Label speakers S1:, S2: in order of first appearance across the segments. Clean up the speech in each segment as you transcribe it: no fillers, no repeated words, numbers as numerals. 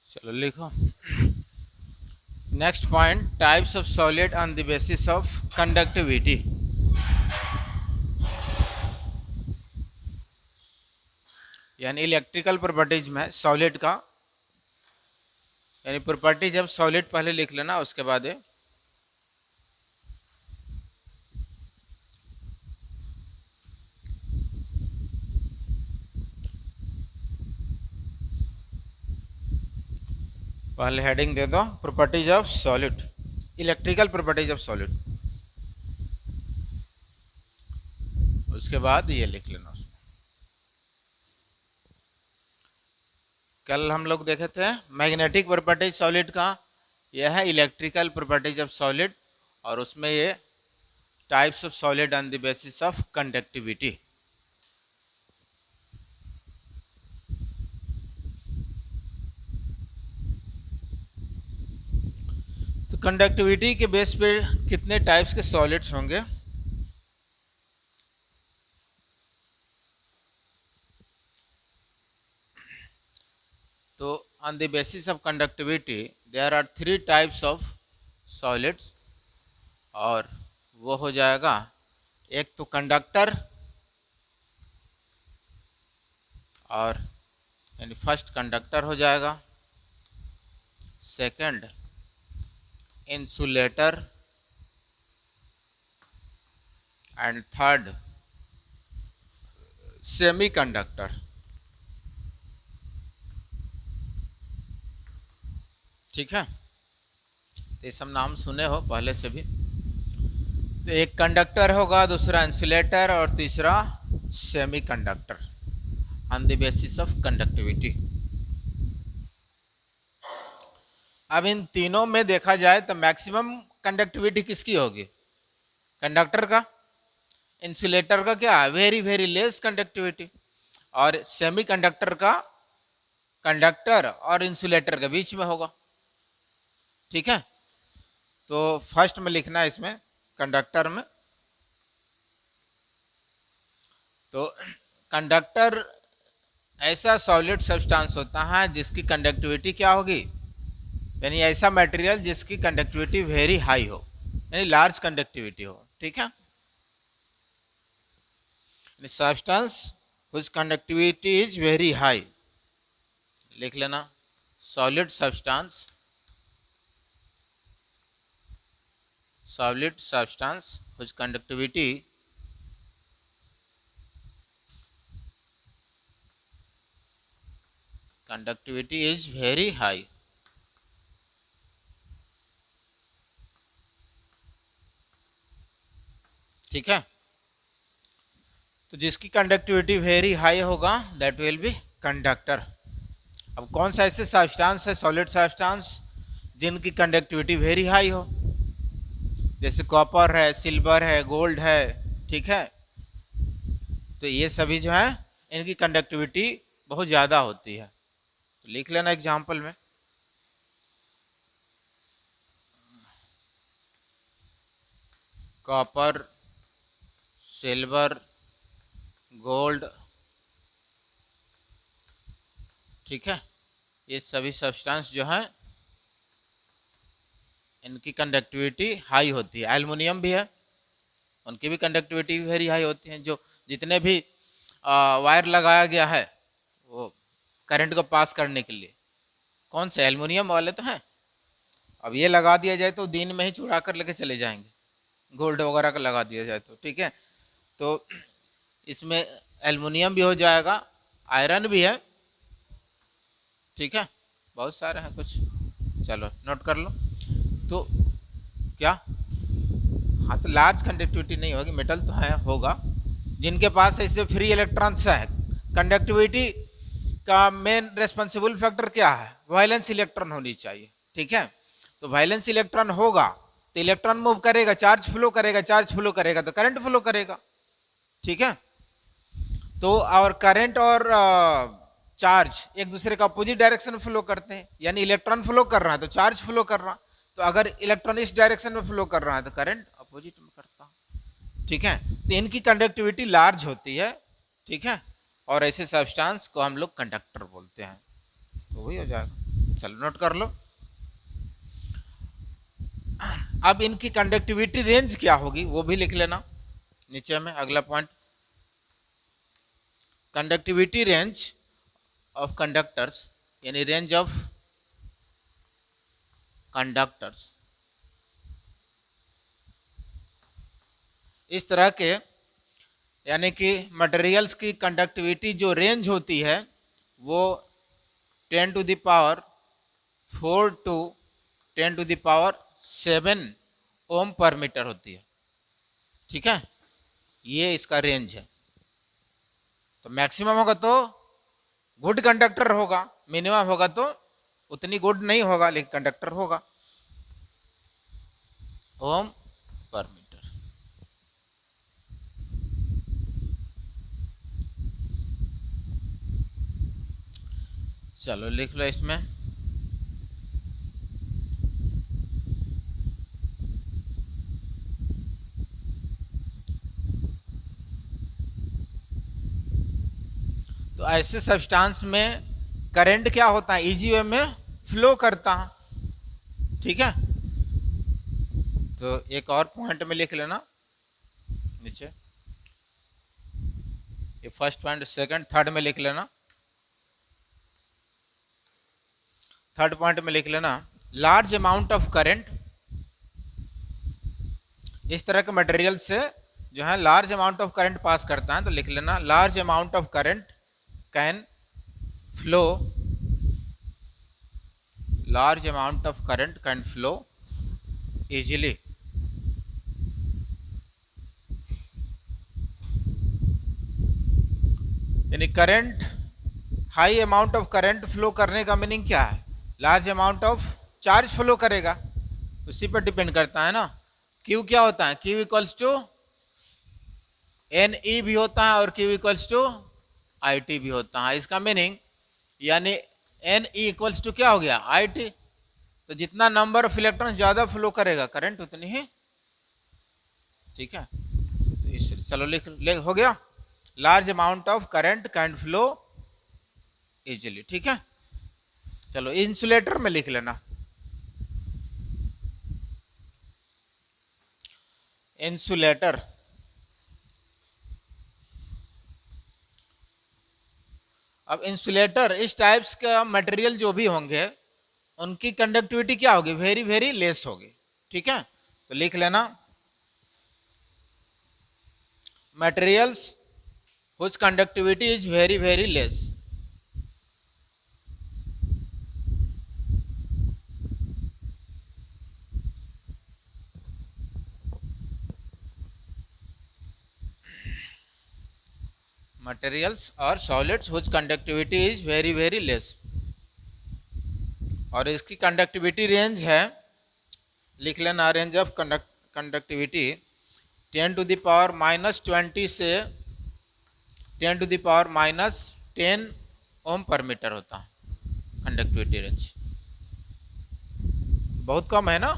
S1: चलो लिखो। Next point, types of solid on the basis of conductivity. यानी electrical properties में सॉलिड का, यानी प्रॉपर्टी जब सॉलिड पहले लिख लेना उसके बाद है पहले हेडिंग दे दो properties of solid, electrical properties of solid, उसके बाद ये लिख लेना उसमें। कल हम लोग देखे थे मैग्नेटिक प्रॉपर्टीज सॉलिड का, यह है इलेक्ट्रिकल प्रॉपर्टीज ऑफ सॉलिड, और उसमें ये types of solid on the basis of conductivity. तो कंडक्टिविटी के बेस पे कितने टाइप्स के सॉलिड्स होंगे? तो on the basis of conductivity there are 3 types of solids, और वो हो जाएगा एक तो कंडक्टर, और यानी फर्स्ट कंडक्टर हो जाएगा, second insulator, and third semiconductor. ठीक है, ये सब नाम सुने हो पहले से भी। तो एक कंडक्टर होगा, दूसरा इंसुलेटर, और तीसरा semiconductor on the basis of conductivity. अब इन तीनों में देखा जाए तो मैक्सिमम कंडक्टिविटी किसकी होगी? कंडक्टर का। इंसुलेटर का क्या है? Very very less conductivity. और सेमीकंडक्टर का कंडक्टर और इंसुलेटर के बीच में होगा। ठीक है, तो फर्स्ट में लिखना है इसमें कंडक्टर में। तो कंडक्टर ऐसा सॉलिड सब्सटेंस होता है जिसकी कंडक्टिविटी क्या होगी? यानी ऐसा मटेरियल जिसकी कंडक्टिविटी वेरी हाई हो, यानी लार्ज कंडक्टिविटी हो। ठीक है, substance whose conductivity is very high, लिख लेना solid substance, solid substance whose conductivity is very high। ठीक है, तो जिसकी कंडक्टिविटी वेरी हाई होगा दैट विल बी कंडक्टर। अब कौन सा ऐसे सब्सटेंस है सॉलिड सब्सटेंस जिनकी कंडक्टिविटी वेरी हाई हो? जैसे कॉपर है, सिल्वर है, गोल्ड है। ठीक है, तो ये सभी जो है इनकी कंडक्टिविटी बहुत ज़्यादा होती है। तो लिख लेना एग्जाम्पल में, कॉपर, सिल्वर, गोल्ड। ठीक है, ये सभी सब्सटेंस जो है इनकी कंडक्टिविटी हाई होती है। एल्युमिनियम भी है, उनकी भी कंडक्टिविटी वेरी हाई होती है। जो जितने भी वायर लगाया गया है वो करंट को पास करने के लिए, कौन से एल्युमिनियम वाले तो हैं। अब ये लगा दिया जाए तो दिन में ही चुरा कर लेके चले जाएंगे, गोल्ड वगैरह का लगा दिया जाए तो। ठीक है, तो इसमें एल्युमिनियम भी हो जाएगा, आयरन भी है। ठीक है, बहुत सारे हैं कुछ, चलो नोट कर लो। तो क्या, हाँ, तो लार्ज कंडक्टिविटी नहीं होगी, मेटल तो है होगा जिनके पास ऐसे फ्री इलेक्ट्रॉन्स है। कंडक्टिविटी का मेन रेस्पॉन्सिबल फैक्टर क्या है? वायलेंस इलेक्ट्रॉन होनी चाहिए। ठीक है, तो वायलेंस इलेक्ट्रॉन होगा तो इलेक्ट्रॉन मूव करेगा, चार्ज फ्लो करेगा, चार्ज फ्लो करेगा तो करंट फ्लो करेगा। ठीक है, तो और करंट और चार्ज एक दूसरे का अपोजिट डायरेक्शन में फ्लो करते हैं, यानी इलेक्ट्रॉन फ्लो कर रहा है तो चार्ज फ्लो कर रहा है। तो अगर इलेक्ट्रॉन इस डायरेक्शन में फ्लो कर रहा है तो करंट अपोजिट में करता। ठीक है, तो इनकी कंडक्टिविटी लार्ज होती है। ठीक है, और ऐसे सब्सटेंस को हम लोग कंडक्टर बोलते हैं। तो वही हो जाएगा। चलो नोट कर लो। अब इनकी कंडक्टिविटी रेंज क्या होगी वो भी लिख लेना नीचे में, अगला point. Conductivity range of conductors, यानी रेंज ऑफ कंडक्टर्स। इस तरह के यानी कि मटेरियल्स की कंडक्टिविटी जो रेंज होती है वो 10 to the power 4 to 10 to the power 7 ohm per metre होती है। ठीक है, ये इसका रेंज है। तो मैक्सिमम होगा तो गुड कंडक्टर होगा, मिनिमम होगा तो उतनी गुड नहीं होगा लेकिन कंडक्टर होगा। ओम पर मीटर। चलो लिख लो इसमें। तो ऐसे सब्सटेंस में करंट क्या होता है, इजी वे में फ्लो करता है। ठीक है, तो एक और पॉइंट में लिख लेना नीचे, ये फर्स्ट पॉइंट, सेकंड, थर्ड में लिख लेना। थर्ड पॉइंट में लिख लेना लार्ज अमाउंट ऑफ करंट। इस तरह के मटेरियल से जो है large amount of current pass करता है, तो लिख लेना large amount of current can flow, large amount of current can flow easily यानी current, high amount of current flow करने का मीनिंग क्या है, large amount of charge flow करेगा, उसी पर डिपेंड करता है ना। क्यू क्या होता है, Q equals to N E भी होता है और Q equals to I T भी होता है। इसका मीनिंग यानी एन ई इक्वल्स टू क्या हो गया, आई टी। तो जितना नंबर ऑफ इलेक्ट्रॉन ज्यादा फ्लो करेगा करंट उतनी ही। ठीक है, तो इस चलो लिख हो गया, large amount of current can flow easily. ठीक है, चलो इंसुलेटर में लिख लेना, इंसुलेटर। अब इंसुलेटर, इस टाइप्स का मटेरियल जो भी होंगे उनकी कंडक्टिविटी क्या होगी, वेरी वेरी लेस होगी। ठीक है, तो लिख लेना materials हुच conductivity is very very less. materials or solids whose conductivity is very very less। और इसकी कंडक्टिविटी रेंज है, लिख लेना range of conductivity 10 to the power -20 से 10 to the power -10 Om per metre होता है कंडक्टिविटी रेंज। बहुत कम है ना।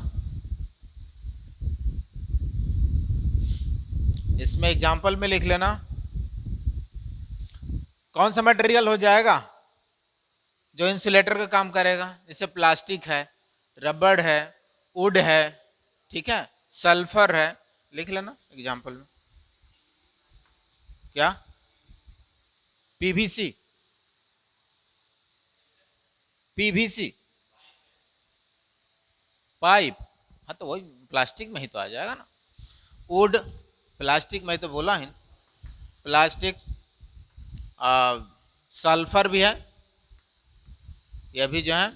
S1: इसमें एग्जांपल में लिख लेना कौन सा मटेरियल हो जाएगा जो इंसुलेटर का काम करेगा, जैसे प्लास्टिक है, रबड़ है, वुड है, ठीक है, सल्फर है, लिख लेना एग्जांपल में। क्या, पीवीसी, पीवीसी पाइप, हाँ तो वही प्लास्टिक में ही तो आ जाएगा ना। वुड प्लास्टिक में तो बोला ही, प्लास्टिक, सल्फर भी है, यह भी जो है,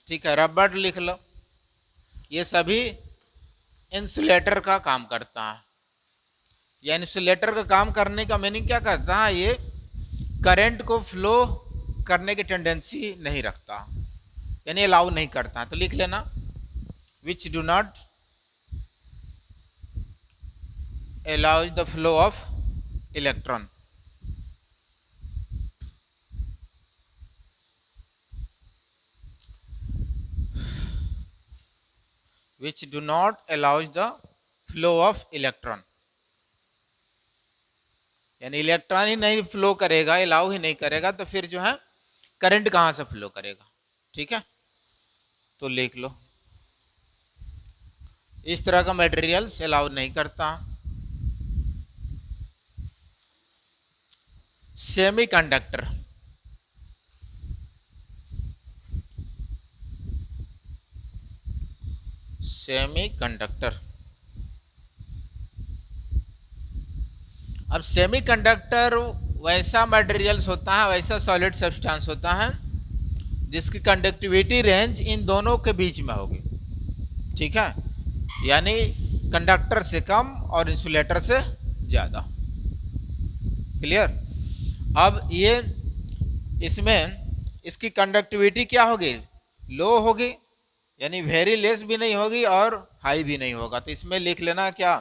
S1: ठीक है, रबड़ लिख लो, ये सभी इंसुलेटर का काम करता है। या इंसुलेटर का काम करने का मीनिंग क्या करता है, ये करंट को फ्लो करने की टेंडेंसी नहीं रखता, यानी अलाउ नहीं करता। तो लिख लेना which do not allows the flow of electron. Which do not allows the flow of electron, यानी इलेक्ट्रॉन ही नहीं फ्लो करेगा, अलाउ ही नहीं करेगा, तो फिर जो है करंट कहाँ से फ्लो करेगा। ठीक है, तो लिख लो, इस तरह का मटेरियल्स अलाउ नहीं करता। सेमीकंडक्टर, सेमीकंडक्टर, अब सेमीकंडक्टर वैसा मटेरियल्स होता है, वैसा सॉलिड सब्सटेंस होता है जिसकी कंडक्टिविटी रेंज इन दोनों के बीच में होगी। ठीक है, यानी कंडक्टर से कम और इंसुलेटर से ज़्यादा। क्लियर। अब ये इसमें इसकी कंडक्टिविटी क्या होगी, लो होगी, यानी वेरी लेस भी नहीं होगी और हाई भी नहीं होगा। तो इसमें लिख लेना क्या,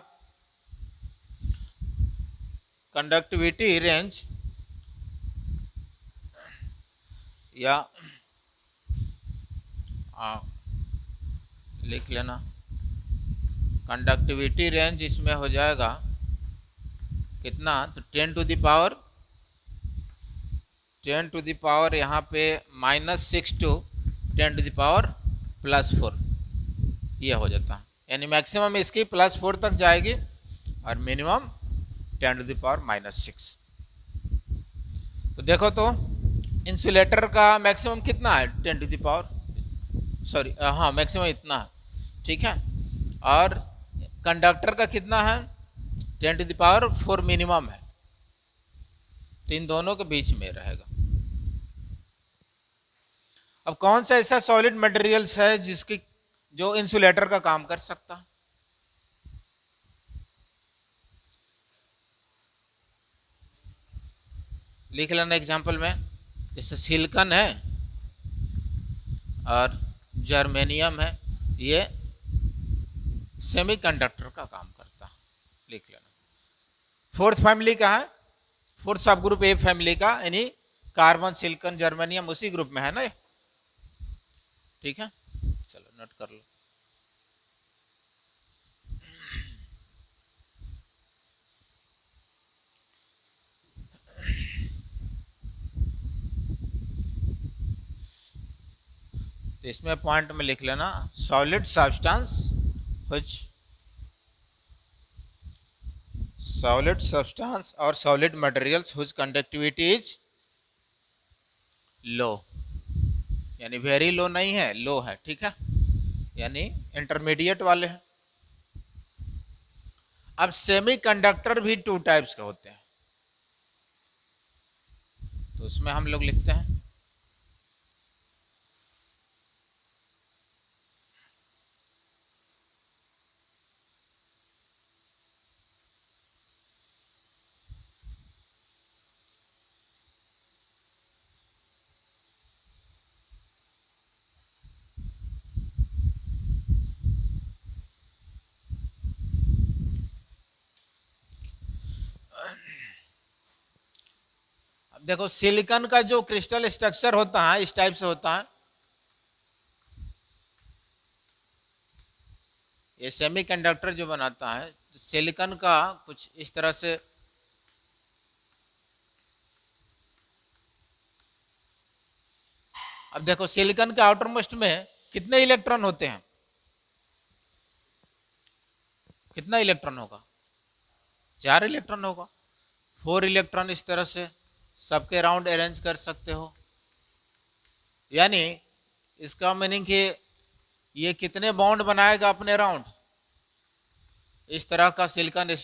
S1: कंडक्टिविटी रेंज या लिख लेना कंडक्टिविटी रेंज, इसमें हो जाएगा कितना, तो 10 टू द पावर यहाँ पे -6 टू 10 टू द पावर +4, ये हो जाता है। यानी मैक्सिमम इसकी +4 तक जाएगी और मिनिमम 10 टू द पावर -6। तो देखो तो इंसुलेटर का मैक्सिमम कितना है, 10 टू द पावर, सॉरी हाँ मैक्सिमम इतना है। ठीक है, और कंडक्टर का कितना है, 10 टू द पावर 4 मिनिमम है। तो इन दोनों के बीच में रहेगा। अब कौन सा ऐसा सॉलिड मटेरियल्स है जिसकी जो इंसुलेटर का काम कर सकता है, लिख लेना एग्जाम्पल में, जैसे सिलिकॉन है और जर्मेनियम है, ये सेमीकंडक्टर का काम करता है। लिख लेना। फोर्थ फैमिली का है, फोर्थ सब ग्रुप ए फैमिली का, यानी कार्बन, सिलिकॉन, जर्मेनियम उसी ग्रुप में है ना। ठीक है, चलो नोट कर लो। तो इसमें पॉइंट में लिख लेना, सॉलिड सब्सटेंस और solid materials whose conductivity is low, यानी वेरी लो नहीं है, लो है। ठीक है, यानी इंटरमीडिएट वाले हैं। अब सेमीकंडक्टर भी 2 टाइप्स के होते हैं, तो उसमें हम लोग लिखते हैं देखो सिलिकॉन का जो क्रिस्टल स्ट्रक्चर होता है इस टाइप से होता है। ये सेमीकंडक्टर जो बनाता है तो सिलिकॉन का कुछ इस तरह से अब देखो सिलिकॉन के आउटर मोस्ट में कितने इलेक्ट्रॉन होते हैं, कितना इलेक्ट्रॉन होगा, 4 इलेक्ट्रॉन होगा। 4 इलेक्ट्रॉन इस तरह से सबके राउंड अरेंज कर सकते हो, यानी इसका मीनिंग कि ये कितने बॉन्ड बनाएगा अपने राउंड, इस तरह का सिलिकॉन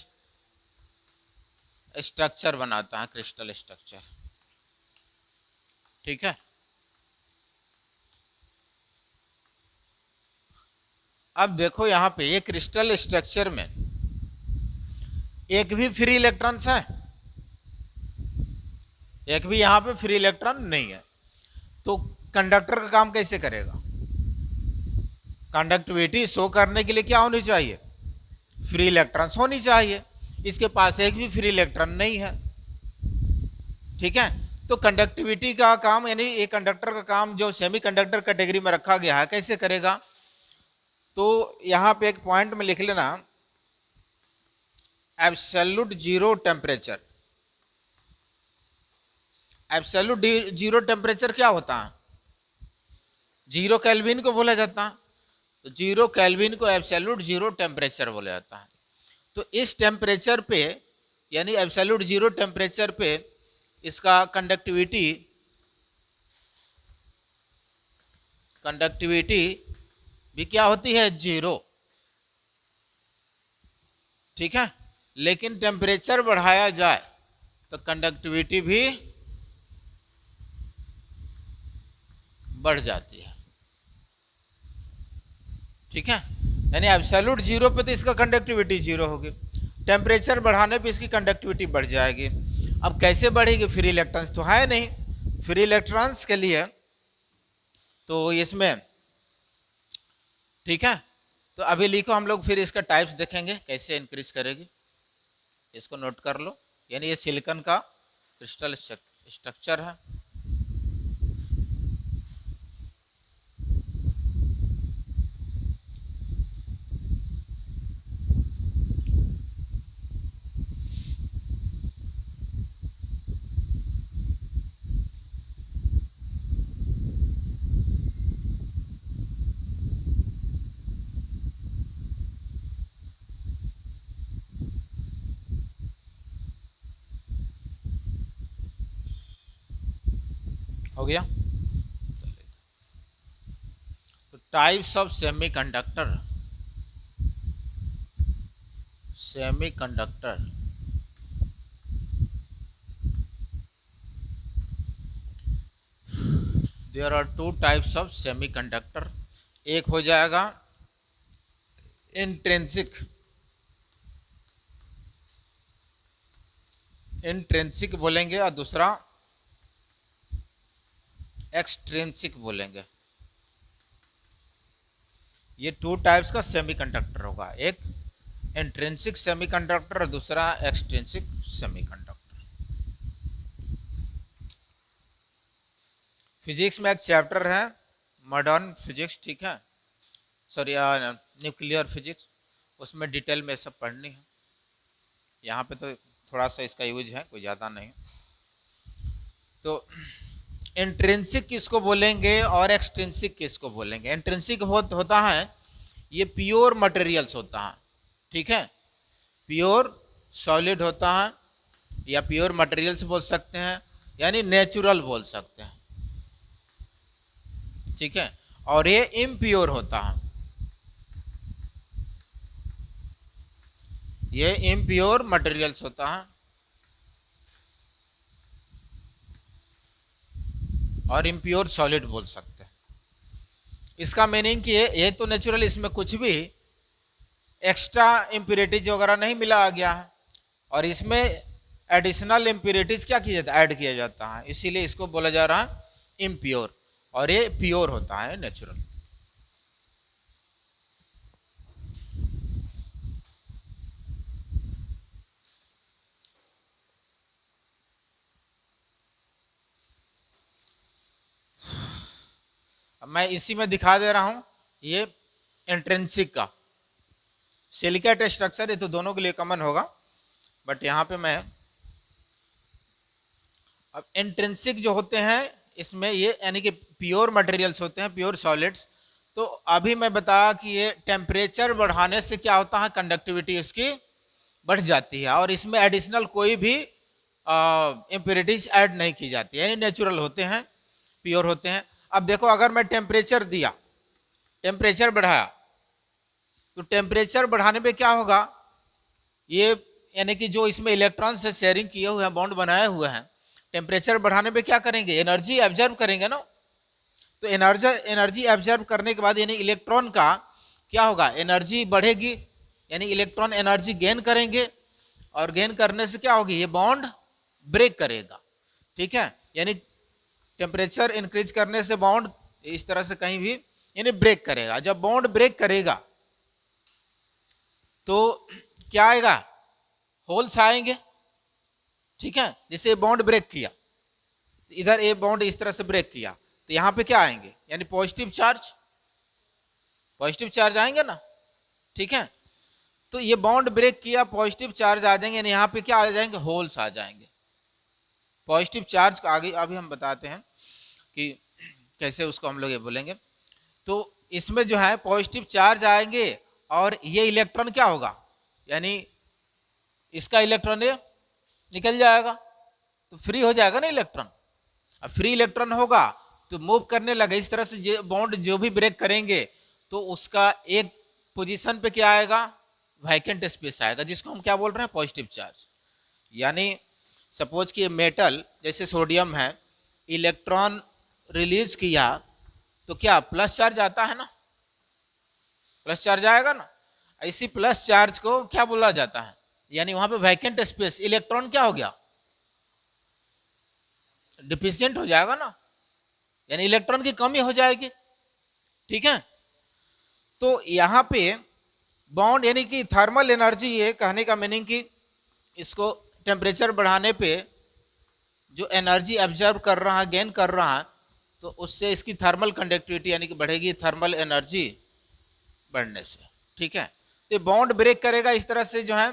S1: स्ट्रक्चर बनाता है, क्रिस्टल स्ट्रक्चर। ठीक है, अब देखो यहां पे ये क्रिस्टल स्ट्रक्चर में एक भी फ्री इलेक्ट्रॉन्स है, एक भी यहां पे फ्री इलेक्ट्रॉन नहीं है। तो कंडक्टर का काम कैसे करेगा, कंडक्टिविटी शो करने के लिए क्या होनी चाहिए, फ्री इलेक्ट्रॉन्स होनी चाहिए। इसके पास एक भी फ्री इलेक्ट्रॉन नहीं है। ठीक है, तो कंडक्टिविटी का काम यानी ये कंडक्टर का काम जो सेमीकंडक्टर कैटेगरी में रखा गया है कैसे करेगा, तो यहां पे एक पॉइंट में लिख लेना, absolute zero temperature, absolute zero temperature क्या होता है? जीरो केल्विन को बोला जाता है। तो जीरो केल्विन को एब्सोल्यूट जीरो टेम्परेचर बोला जाता है। तो इस टेम्परेचर पे यानी एब्सोल्यूट जीरो टेम्परेचर पे इसका कंडक्टिविटी भी क्या होती है? जीरो। ठीक है, लेकिन टेम्परेचर बढ़ाया जाए तो कंडक्टिविटी भी बढ़ जाती है। ठीक है, यानी एब्सोल्यूट जीरो पे तो इसका कंडक्टिविटी जीरो होगी, टेम्परेचर बढ़ाने पे इसकी कंडक्टिविटी बढ़ जाएगी। अब कैसे बढ़ेगी? फ्री इलेक्ट्रॉन्स तो है नहीं, फ्री इलेक्ट्रॉन्स के लिए तो इसमें ठीक है। तो अभी लिखो हम लोग, फिर इसका टाइप्स देखेंगे कैसे इंक्रीज करेगी, इसको नोट कर लो। यानी ये सिलिकॉन का क्रिस्टल स्ट्रक्चर है। हो गया। तो types of semiconductor, there are two types of semiconductor. एक हो जाएगा इंट्रिंसिक बोलेंगे और दूसरा एक्सट्रिंसिक बोलेंगे। ये टू टाइप्स का सेमीकंडक्टर होगा, एक इंट्रिंसिक सेमीकंडक्टर और दूसरा एक्सट्रिंसिक सेमीकंडक्टर। फिजिक्स में एक चैप्टर है मॉडर्न फिजिक्स, ठीक है, सॉरी न्यूक्लियर फिजिक्स, उसमें डिटेल में सब पढ़नी है। यहाँ पे तो थोड़ा सा इसका यूज है, कोई ज़्यादा नहीं। तो इंट्रिंसिक किसको बोलेंगे और एक्सट्रिंसिक किसको बोलेंगे? इंट्रिंसिक होता है ये प्योर मटेरियल्स होता है, ठीक है, प्योर सॉलिड होता है या प्योर मटेरियल्स बोल सकते हैं, यानी नेचुरल बोल सकते हैं, ठीक है। और ये इम्प्योर होता है, ये इम्प्योर मटेरियल्स होता है और इम्प्योर सॉलिड बोल सकते हैं। इसका मीनिंग कि ये तो नेचुरल, इसमें कुछ भी एक्स्ट्रा इम्प्योरिटीज वगैरह नहीं मिला गया है, और इसमें एडिशनल इम्प्योरिटीज क्या किया जाता है? ऐड किया जाता है, इसीलिए इसको बोला जा रहा है इम्प्योर, और ये प्योर होता है, नेचुरल। अब मैं इसी में दिखा दे रहा हूं, ये इंट्रिंसिक का सिलिकेट स्ट्रक्चर, ये तो दोनों के लिए कॉमन होगा, बट यहां पे मैं अब इंट्रिंसिक जो होते हैं इसमें ये यानी कि प्योर मटेरियल्स होते हैं, प्योर सॉलिड्स। तो अभी मैं बताया कि ये टेम्परेचर बढ़ाने से क्या होता है? कंडक्टिविटी इसकी बढ़ जाती है, और इसमें एडिशनल कोई भी इम्प्योरिटीज ऐड नहीं की जाती, यानी नेचुरल होते हैं, प्योर होते हैं। अब देखो, अगर मैं टेम्परेचर दिया, टेम्परेचर बढ़ाया, तो टेम्परेचर बढ़ाने पे क्या होगा? ये यानी कि जो इसमें इलेक्ट्रॉन से शेयरिंग किए हुए हैं, बॉन्ड बनाए हुए हैं, टेम्परेचर बढ़ाने पे क्या करेंगे? एनर्जी एब्जर्व करेंगे ना। तो एनर्जी एब्जर्व करने के बाद यानी इलेक्ट्रॉन का क्या होगा? एनर्जी बढ़ेगी, यानी इलेक्ट्रॉन एनर्जी गेन करेंगे, और गेन करने से क्या होगी? ये बॉन्ड ब्रेक करेगा, ठीक है। यानी टेम्परेचर इंक्रीज करने से बॉन्ड इस तरह से कहीं भी यानी ब्रेक करेगा। जब बॉन्ड ब्रेक करेगा तो क्या आएगा? होल्स आएंगे, ठीक है। जैसे बॉन्ड ब्रेक किया, तो इधर ये बॉन्ड इस तरह से ब्रेक किया, तो यहां पे क्या आएंगे? यानी पॉजिटिव चार्ज आएंगे ना, ठीक है। तो ये बॉन्ड ब्रेक किया, पॉजिटिव चार्ज आ जाएंगे, यानी यहां पे क्या आ जाएंगे? होल्स आ जाएंगे, पॉजिटिव चार्ज को आगे अभी हम बताते हैं कि कैसे उसको हम लोग ये बोलेंगे। तो इसमें जो है पॉजिटिव चार्ज आएंगे और ये इलेक्ट्रॉन क्या होगा, यानी इसका इलेक्ट्रॉन ये निकल जाएगा, तो फ्री हो जाएगा ना इलेक्ट्रॉन। अब फ्री इलेक्ट्रॉन होगा तो मूव करने लगे इस तरह से, बॉन्ड जो भी ब्रेक करेंगे तो उसका एक पोजीशन पे क्या आएगा, वैकेंट स्पेस आएगा, जिसको हम क्या बोल रहे हैं, पॉजिटिव चार्ज। यानी सपोज कि मेटल जैसे सोडियम है, इलेक्ट्रॉन रिलीज किया तो क्या प्लस चार्ज आता है ना, प्लस चार्ज आएगा ना। इसी प्लस चार्ज को क्या बोला जाता है, यानी वहां पे वैकेंट स्पेस, इलेक्ट्रॉन क्या हो गया, डिफिशियंट हो जाएगा ना, यानी इलेक्ट्रॉन की कमी हो जाएगी। ठीक है, तो यहां पे बॉन्ड यानी कि थर्मल एनर्जी, ये कहने का मीनिंग कि इसको टेम्परेचर बढ़ाने पे जो एनर्जी ऑब्जर्व कर रहा है, गेन कर रहा है, तो उससे इसकी थर्मल कंडक्टिविटी यानी कि बढ़ेगी, थर्मल एनर्जी बढ़ने से। ठीक है, तो बॉन्ड ब्रेक करेगा इस तरह से जो है,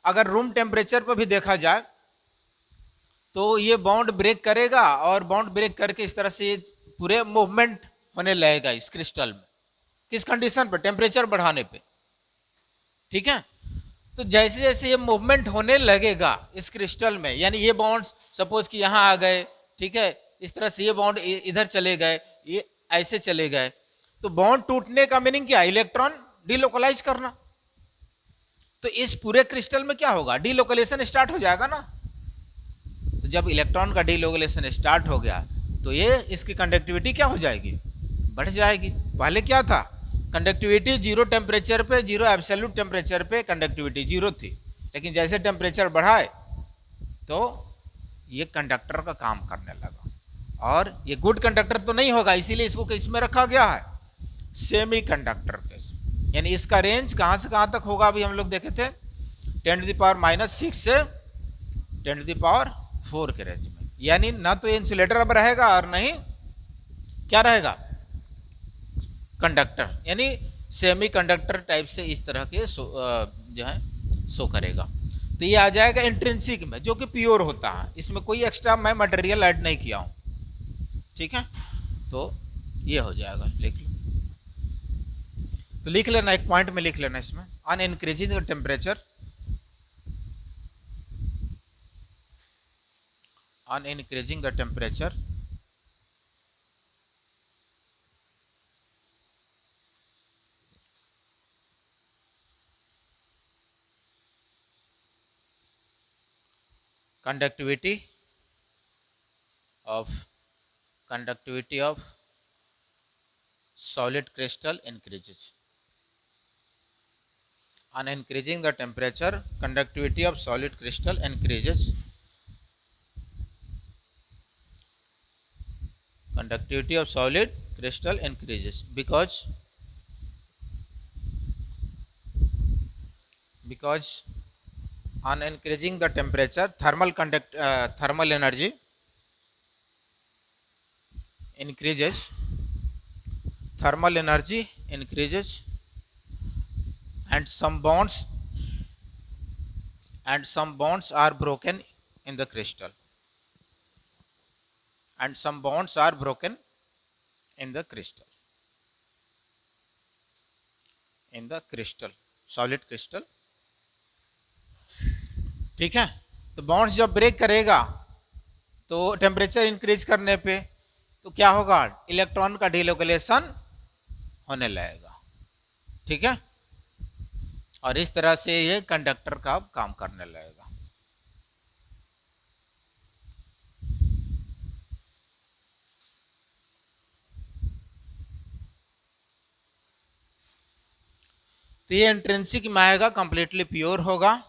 S1: अगर रूम टेम्परेचर पर भी देखा जाए तो ये बॉन्ड ब्रेक करेगा और बॉन्ड ब्रेक करके इस तरह से पूरे मूवमेंट होने लगेगा इस क्रिस्टल में। किस कंडीशन पर, टेम्परेचर बढ़ाने पे। ठीक है, तो जैसे जैसे ये मूवमेंट होने लगेगा इस क्रिस्टल में, यानी ये बॉन्ड्स सपोज कि यहाँ आ गए, ठीक है, इस तरह से ये बॉन्ड इधर चले गए, ये ऐसे चले गए, तो बॉन्ड टूटने का मीनिंग क्या, इलेक्ट्रॉन डिलोकलाइज करना। तो इस पूरे क्रिस्टल में क्या होगा, डिलोकलेशन स्टार्ट हो जाएगा ना। तो जब इलेक्ट्रॉन का डिलोकलेशन स्टार्ट हो गया तो ये इसकी कंडक्टिविटी क्या हो जाएगी, बढ़ जाएगी। पहले क्या था, कंडक्टिविटी जीरो टेम्परेचर पे, जीरो एब्सोल्यूट टेम्परेचर पे कंडक्टिविटी जीरो थी, लेकिन जैसे टेम्परेचर बढ़ाए तो ये कंडक्टर का काम करने लगा। और ये गुड कंडक्टर तो नहीं होगा, इसीलिए इसको किसमें रखा गया है, सेमी कंडक्टर के, यानी इसका रेंज कहाँ से कहाँ तक होगा, अभी हम लोग देखे थे 10⁻⁻⁶ से 10⁻⁴ के रेंज में। यानी ना तो ये इंसुलेटर अब रहेगा और नहीं क्या रहेगा, कंडक्टर, यानी सेमी कंडक्टर टाइप से इस तरह के जो है शो करेगा। तो ये आ जाएगा इंट्रिंसिक में, जो कि प्योर होता है, इसमें कोई एक्स्ट्रा मैं मटेरियल ऐड नहीं किया हूं। ठीक है, तो ये हो जाएगा, लिख लो। तो लिख लेना, एक पॉइंट में लिख लेना इसमें, on increasing the temperature, on increasing the temperature conductivity of solid crystal increases. On increasing the temperature, conductivity of solid crystal increases. Conductivity of solid crystal increases because on increasing the temperature, thermal energy increases, thermal energy increases, and some bonds are broken in the crystal, and some bonds are broken in the crystal, solid crystal. ठीक है, तो bonds जब break करेगा तो temperature increase करने पे तो क्या होगा, इलेक्ट्रॉन का डिलोकलेशन होने लगेगा। ठीक है, और इस तरह से ये कंडक्टर का काम करने लगेगा। तो ये इंट्रिंसिक में आएगा, कंप्लीटली प्योर होगा।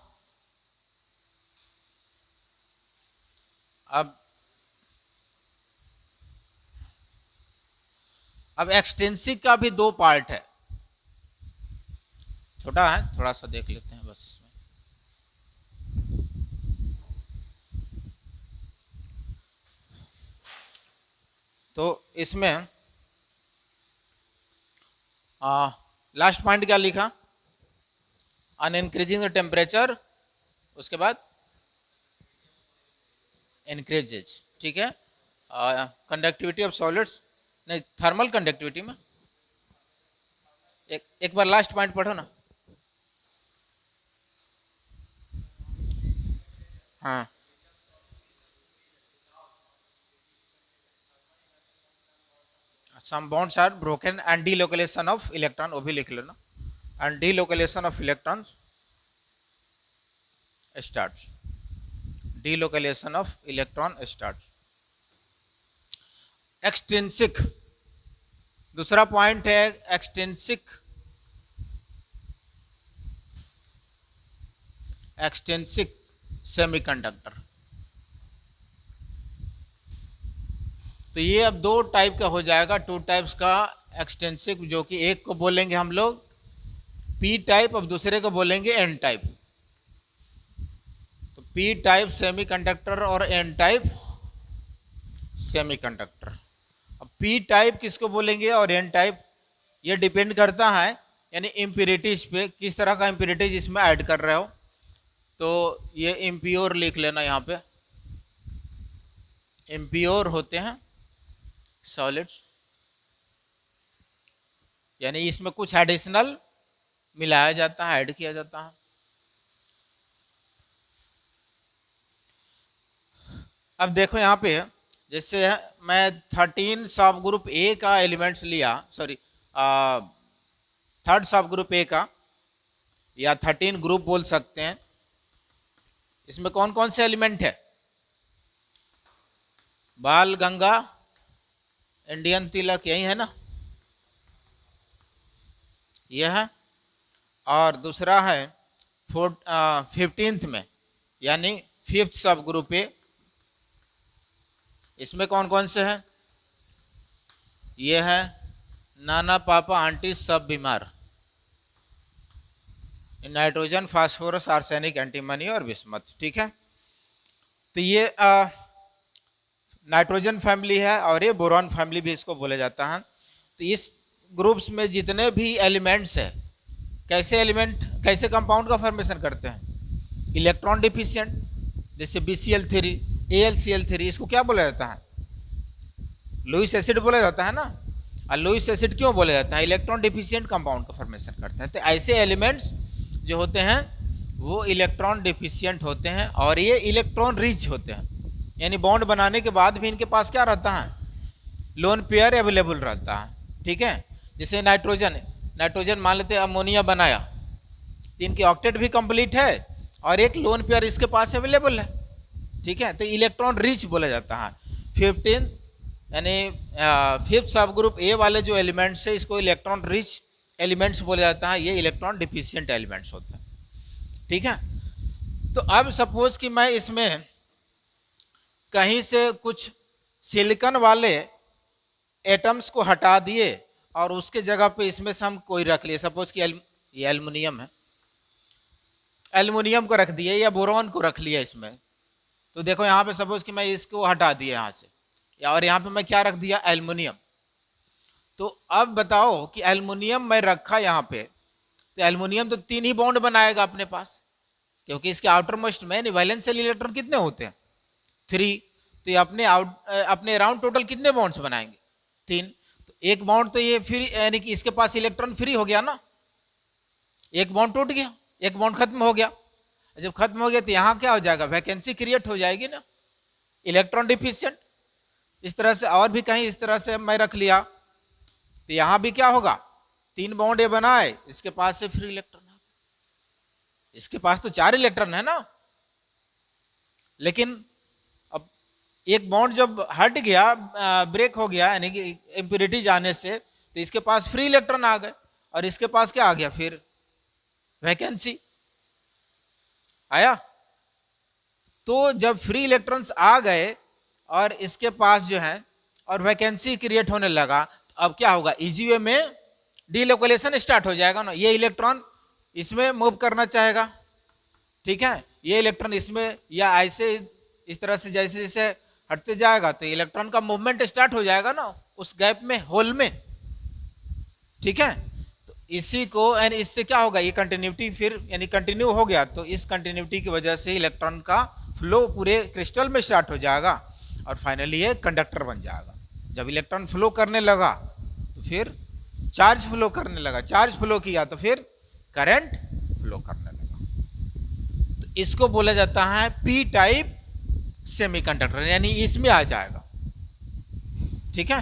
S1: अब एक्सटेंसिक का भी दो पार्ट है, छोटा है, थोड़ा सा देख लेते हैं बस इसमें। तो इसमें लास्ट पॉइंट क्या लिखा, ऑन इंक्रीजिंग द टेम्परेचर, उसके बाद इंक्रीजेज, ठीक है। कंडक्टिविटी ऑफ सॉलिड्स, नहीं थर्मल कंडक्टिविटी में एक बार लास्ट पॉइंट पढ़ो ना। हाँ, some bonds are broken and delocalization of electron, वो भी लिख लेना, and delocalization of electrons starts, delocalization of electron starts। Extrinsic, दूसरा पॉइंट है एक्सट्रिंसिक, एक्सट्रिंसिक सेमीकंडक्टर। तो ये अब दो टाइप का हो जाएगा, टू टाइप्स का एक्सटेंसिव, जो कि एक को बोलेंगे हम लोग पी टाइप, अब दूसरे को बोलेंगे एन टाइप। तो पी टाइप सेमीकंडक्टर और एन टाइप सेमीकंडक्टर। अब पी टाइप किसको बोलेंगे और एन टाइप, ये डिपेंड करता है यानी इम्प्योरिटीज पे, किस तरह का इम्प्योरिटीज इसमें ऐड कर रहे हो। तो ये इम्प्योर लिख लेना, यहाँ पे इम्प्योर होते हैं सॉलिड्स, यानी इसमें कुछ एडिशनल मिलाया जाता है, ऐड किया जाता है। अब देखो यहाँ पे, जैसे मैं 13 सब ग्रुप ए का एलिमेंट्स लिया, सॉरी थर्ड सब ग्रुप ए का, या 13 ग्रुप बोल सकते हैं। इसमें कौन कौन से एलिमेंट है? बाल गंगा, इंडियन तिलक, यही है ना, यह है। और दूसरा है 15th में, यानी 5th सब ग्रुप ए, इसमें कौन कौन से हैं? यह है नाना पापा आंटी सब बीमार, नाइट्रोजन, फास्फोरस, आर्सेनिक, एंटीमनी और बिस्मथ, ठीक है। तो ये नाइट्रोजन फैमिली है और ये बोरॉन फैमिली भी इसको बोला जाता है। तो इस ग्रुप्स में जितने भी एलिमेंट्स हैं, कैसे एलिमेंट, कैसे कंपाउंड का फॉर्मेशन करते हैं? इलेक्ट्रॉन डिफिशिएंट, जैसे BCl3, AlCl3, इसको क्या बोला जाता है? लुईस एसिड बोला जाता है ना। और लुईस एसिड क्यों बोला जाता है? इलेक्ट्रॉन डिफिशिएंट कंपाउंड का फॉर्मेशन करते हैं। तो ऐसे एलिमेंट्स जो होते हैं वो इलेक्ट्रॉन डिफिशिएंट होते हैं और ये इलेक्ट्रॉन रिच होते हैं, यानी बॉन्ड बनाने के बाद भी इनके पास क्या रहता है? लोन पेयर अवेलेबल रहता है, ठीक है। जैसे नाइट्रोजन मान लेते हैं अमोनिया बनाया, तो इनकी ऑक्टेट भी कंप्लीट है और एक लोन पेयर इसके पास अवेलेबल है, ठीक है। तो इलेक्ट्रॉन रिच बोला जाता है। 15 यानी 5th सब ग्रुप ए वाले जो एलिमेंट्स है, इसको इलेक्ट्रॉन रिच एलिमेंट्स बोला जाता है। ये इलेक्ट्रॉन डिफिशिएंट एलिमेंट्स होते हैं, ठीक है। तो अब सपोज कि मैं इसमें कहीं से कुछ सिलिकॉन वाले एटम्स को हटा दिए और उसके जगह पे इसमें से हम कोई रख लिए, सपोज कि ये एल्युमिनियम है, एल्युमिनियम को रख दिए या बोरॉन को रख लिया इसमें। तो देखो यहाँ पे सपोज कि मैं इसको हटा दिया यहाँ से, और यहाँ पे मैं क्या रख दिया? एल्युमिनियम। तो अब बताओ कि एल्युमिनियम मैं रखा यहाँ पे, तो एल्युमिनियम तो 3 ही बॉन्ड बनाएगा अपने पास, क्योंकि इसके आउटर मोस्ट में वैलेंशियल इलेक्ट्रॉन कितने होते हैं? 3। तो ये अपने अराउंड टोटल कितने बॉन्ड्स बनाएंगे? 3। तो एक बॉन्ड तो ये फ्री, यानी कि इसके पास इलेक्ट्रॉन फ्री हो गया ना, एक बॉन्ड टूट गया, एक बॉन्ड खत्म हो गया। जब खत्म हो गया तो यहाँ क्या हो जाएगा? वैकेंसी क्रिएट हो जाएगी ना, इलेक्ट्रॉन डिफिशिएंट। इस तरह से और भी कहीं इस तरह से मैं रख लिया, तो यहाँ भी क्या होगा? 3 बॉन्ड ये बनाए, इसके पास से फ्री इलेक्ट्रॉन आ गया, इसके पास तो 4 इलेक्ट्रॉन है ना। लेकिन अब एक बॉन्ड जब हट गया, ब्रेक हो गया, यानी कि इम्प्योरिटी जाने से, तो इसके पास फ्री इलेक्ट्रॉन आ गए और इसके पास क्या आ गया? फिर वैकेंसी आया। तो जब फ्री इलेक्ट्रॉन्स आ गए और इसके पास जो है और वैकेंसी क्रिएट होने लगा, तो अब क्या होगा? इजी वे में डीलोकलाइजेशन स्टार्ट हो जाएगा ना। ये इलेक्ट्रॉन इसमें मूव करना चाहेगा, ठीक है, ये इलेक्ट्रॉन इसमें, या ऐसे इस तरह से जैसे जैसे हटते जाएगा तो इलेक्ट्रॉन का मूवमेंट स्टार्ट हो जाएगा ना उस गैप में, होल में, ठीक है। तो इसी को, एंड इससे क्या होगा? ये कंटिन्यूटी फिर यानी कंटिन्यू हो गया, तो इस कंटिन्यूटी की वजह से इलेक्ट्रॉन का फ्लो पूरे क्रिस्टल में स्टार्ट हो जाएगा और फाइनली ये कंडक्टर बन जाएगा। जब इलेक्ट्रॉन फ्लो करने लगा तो फिर चार्ज फ्लो करने लगा, चार्ज फ्लो किया तो फिर करंट फ्लो करने लगा। तो इसको बोला जाता है पी टाइप सेमीकंडक्टर, यानी इसमें आ जाएगा। ठीक है,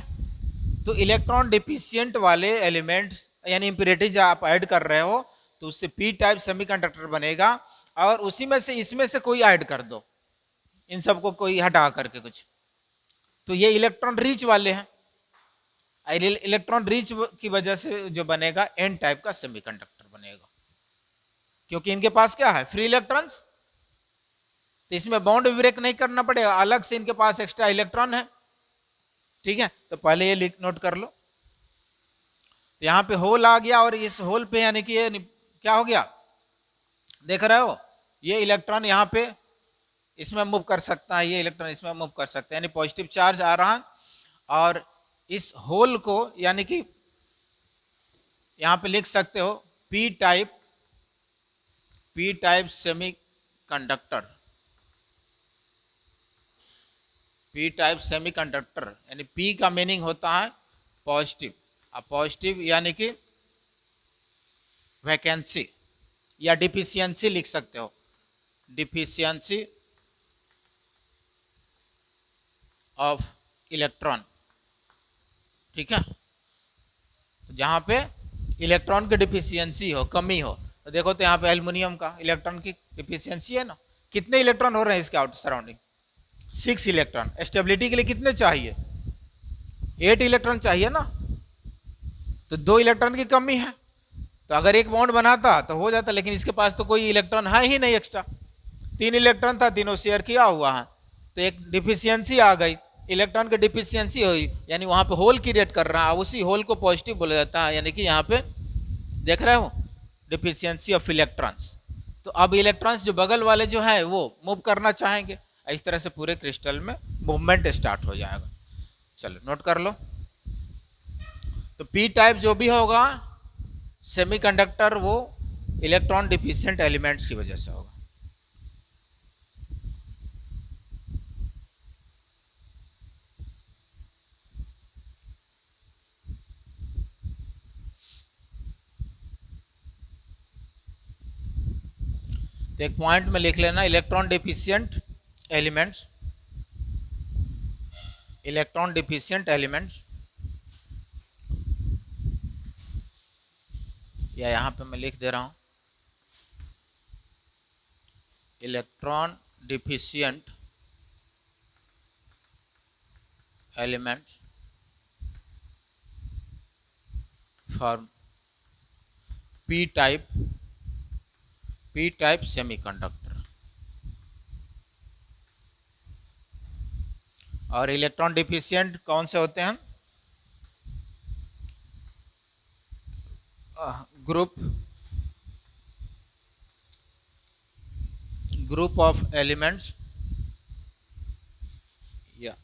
S1: तो इलेक्ट्रॉन डिफिशिएंट वाले एलिमेंट्स यानी इंप्योरिटीज आप ऐड कर रहे हो तो उससे पी टाइप सेमीकंडक्टर बनेगा, और उसी में से इसमें से कोई ऐड कर दो, इन सबको कोई हटा करके कुछ, तो ये इलेक्ट्रॉन रिच वाले हैं। इलेक्ट्रॉन रिच की वजह से जो बनेगा एन टाइप का सेमीकंडक्टर बनेगा, क्योंकि इनके पास क्या है, फ्री इलेक्ट्रॉन्स, तो इसमें बॉन्ड ब्रेक नहीं करना पड़ेगा, अलग से इनके पास एक्स्ट्रा इलेक्ट्रॉन है। ठीक है, तो पहले ये नोट कर लो। तो यहां पे होल आ गया और इस होल पे यानी कि ये क्या हो गया, देख रहे हो, ये इलेक्ट्रॉन यहाँ पे इसमें मूव कर सकता है, ये इलेक्ट्रॉन इसमें मूव कर सकता है, यानी पॉजिटिव चार्ज आ रहा है। और इस होल को यानी कि यहाँ पे लिख सकते हो P type semi conductor, P type semi conductor, यानी पी का मीनिंग होता है पॉजिटिव, अब पॉजिटिव यानी कि वैकेंसी या डिफिशियंसी लिख सकते हो, डिफिशियंसी ऑफ इलेक्ट्रॉन। ठीक है, तो जहां पे इलेक्ट्रॉन की डिफिशियंसी हो, कमी हो, तो देखो तो यहाँ पे एल्युमिनियम का इलेक्ट्रॉन की डिफिशियंसी है ना, कितने इलेक्ट्रॉन हो रहे हैं इसके आउट सराउंडिंग, 6 इलेक्ट्रॉन। स्टेबिलिटी के लिए कितने चाहिए, 8 इलेक्ट्रॉन चाहिए ना, तो 2 इलेक्ट्रॉन की कमी है, तो अगर एक बॉन्ड बनाता तो हो जाता, लेकिन इसके पास तो कोई इलेक्ट्रॉन है ही नहीं एक्स्ट्रा, 3 इलेक्ट्रॉन था, तीनों शेयर किया हुआ है, तो एक डिफिशियंसी आ गई, इलेक्ट्रॉन की डिफिशियंसी हुई, यानी वहां पे होल क्रिएट कर रहा है, उसी होल को पॉजिटिव बोला जाता है, यानी कि यहाँ पे देख रहे हो डिफिशियंसी ऑफ इलेक्ट्रॉन्स। तो अब इलेक्ट्रॉन्स जो बगल वाले जो है वो मूव करना चाहेंगे, इस तरह से पूरे क्रिस्टल में मूवमेंट स्टार्ट हो जाएगा। चलो नोट कर लो, तो पी टाइप जो भी होगा सेमीकंडक्टर वो इलेक्ट्रॉन डिफिशिएंट एलिमेंट्स की वजह से होगा। तो एक पॉइंट में लिख लेना, electron deficient elements, electron deficient elements, या यहां पे मैं लिख दे रहा हूं electron deficient elements for P type semiconductor. और इलेक्ट्रॉन डिफिशिएंट कौन से होते हैं, ग्रुप ऑफ एलिमेंट्स या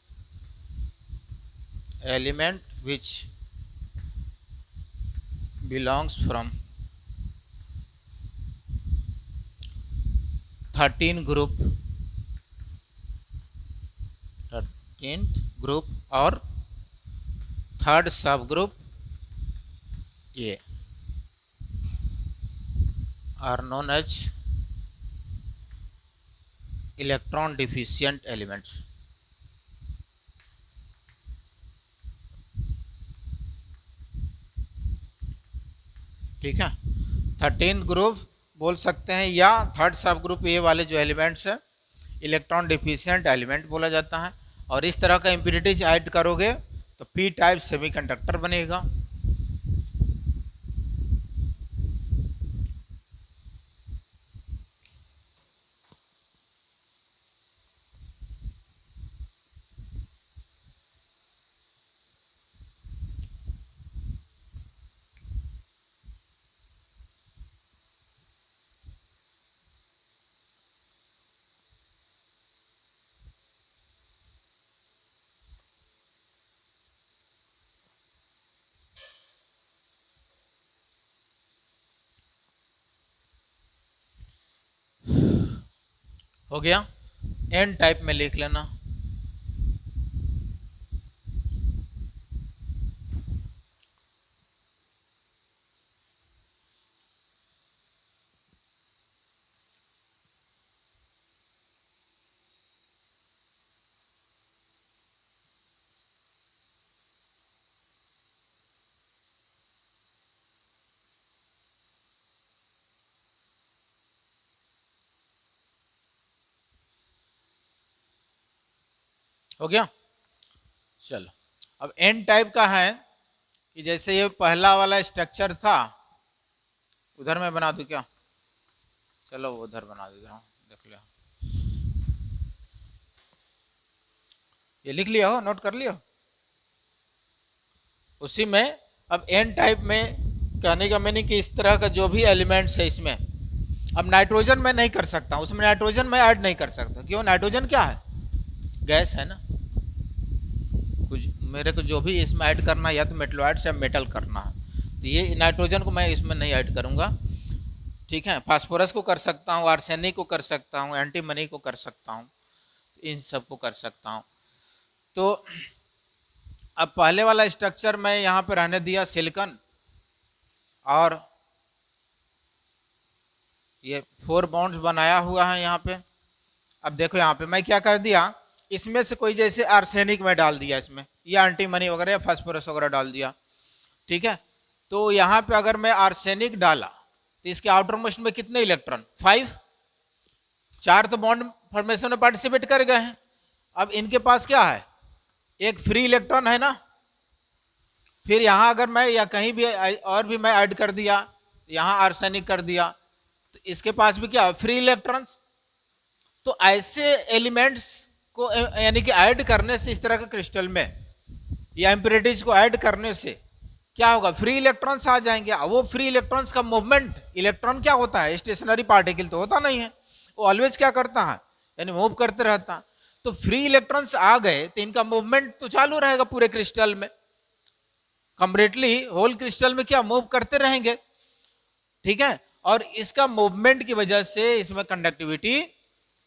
S1: element which belongs from 13 group और third sub group A are known as electron deficient elements. ठीक है, 13 ग्रुप बोल सकते हैं, या थर्ड सब ग्रुप ए वाले जो एलिमेंट्स है इलेक्ट्रॉन डिफिशिएंट एलिमेंट बोला जाता है। और इस तरह का इम्प्योरिटीज ऐड करोगे तो पी टाइप सेमीकंडक्टर बनेगा। हो गया। एन टाइप में लिख लेना। हो गया। चलो अब एन टाइप का है कि जैसे ये पहला वाला स्ट्रक्चर था, उधर मैं बना दूं क्या? चलो उधर बना देता हूँ, देख लिया, ये लिख लिया हो, नोट कर लिया हो? उसी में अब एन टाइप में कहने का मैंने कि इस तरह का जो भी एलिमेंट्स है इसमें, अब नाइट्रोजन मैं नहीं कर सकता, उसमें नाइट्रोजन मैं ऐड नहीं कर सकता। क्यों? नाइट्रोजन क्या है? गैस है ना। कुछ मेरे को जो भी इसमें ऐड करना है या तो मेटलोइड्स या मेटल करना है, तो ये नाइट्रोजन को मैं इसमें नहीं ऐड करूँगा। ठीक है, फास्फोरस को कर सकता हूँ, आर्सेनिक को कर सकता हूँ, एंटीमनी को कर सकता हूँ, इन सब को कर सकता हूँ। तो अब पहले वाला स्ट्रक्चर मैं यहाँ पे रहने दिया सिलिकॉन, और ये 4 बॉन्ड्स बनाया हुआ है यहाँ पे। अब देखो यहाँ पे मैं क्या कर दिया, इसमें से कोई जैसे आर्सेनिक में डाल दिया इसमें, या एंटीमनी वगैरह या फास्फोरस वगैरह डाल दिया। ठीक है, तो यहाँ पे अगर मैं आर्सेनिक डाला तो इसके आउटर मोस्ट में कितने इलेक्ट्रॉन? 5, 4 तो बॉन्ड फॉर्मेशन में पार्टिसिपेट कर गए हैं। अब इनके पास क्या है? एक फ्री इलेक्ट्रॉन है ना। फिर यहाँ अगर मैं या कहीं भी और भी मैं ऐड कर दिया, यहाँ आर्सेनिक कर दिया, तो इसके पास भी क्या है? Free electrons. तो ऐसे एलिमेंट्स को यानी कि ऐड करने से इस तरह के क्रिस्टल में या इम्प्योरिटीज को ऐड करने से क्या होगा? फ्री इलेक्ट्रॉन्स आ जाएंगे। वो फ्री इलेक्ट्रॉन्स का मूवमेंट, इलेक्ट्रॉन क्या होता है? स्टेशनरी पार्टिकल तो होता नहीं है, वो ऑलवेज क्या करता है? यानी मूव करते रहता है। तो फ्री इलेक्ट्रॉन्स आ गए तो इनका मूवमेंट तो चालू रहेगा पूरे क्रिस्टल में, कंप्लीटली होल क्रिस्टल में क्या मूव करते रहेंगे। ठीक है, और इसका मूवमेंट की वजह से इसमें कंडक्टिविटी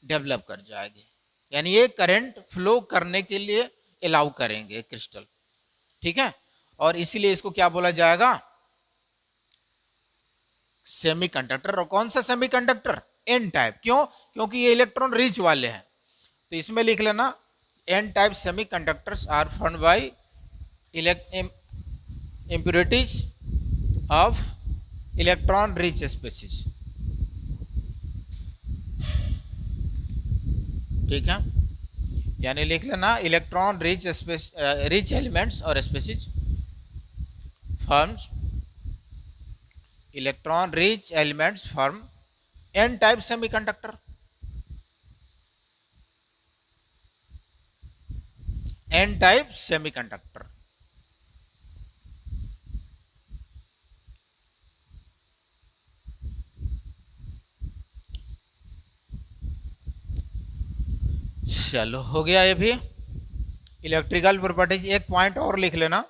S1: डेवलप कर जाएगी, यानी ये करंट फ्लो करने के लिए अलाउ करेंगे क्रिस्टल। ठीक है, और इसीलिए इसको क्या बोला जाएगा? सेमीकंडक्टर। और कौन सा सेमीकंडक्टर? N type. क्यों? क्योंकि ये इलेक्ट्रॉन रिच वाले हैं। तो इसमें लिख लेना N type semiconductors are formed by impurities of electron rich species। ठीक है, यानी लिख लेना इलेक्ट्रॉन रिच एलिमेंट्स और species forms, electron rich elements form N type semiconductor. N type semiconductor. चलो हो गया ये भी। इलेक्ट्रिकल प्रॉपर्टीज एक पॉइंट और लिख लेना,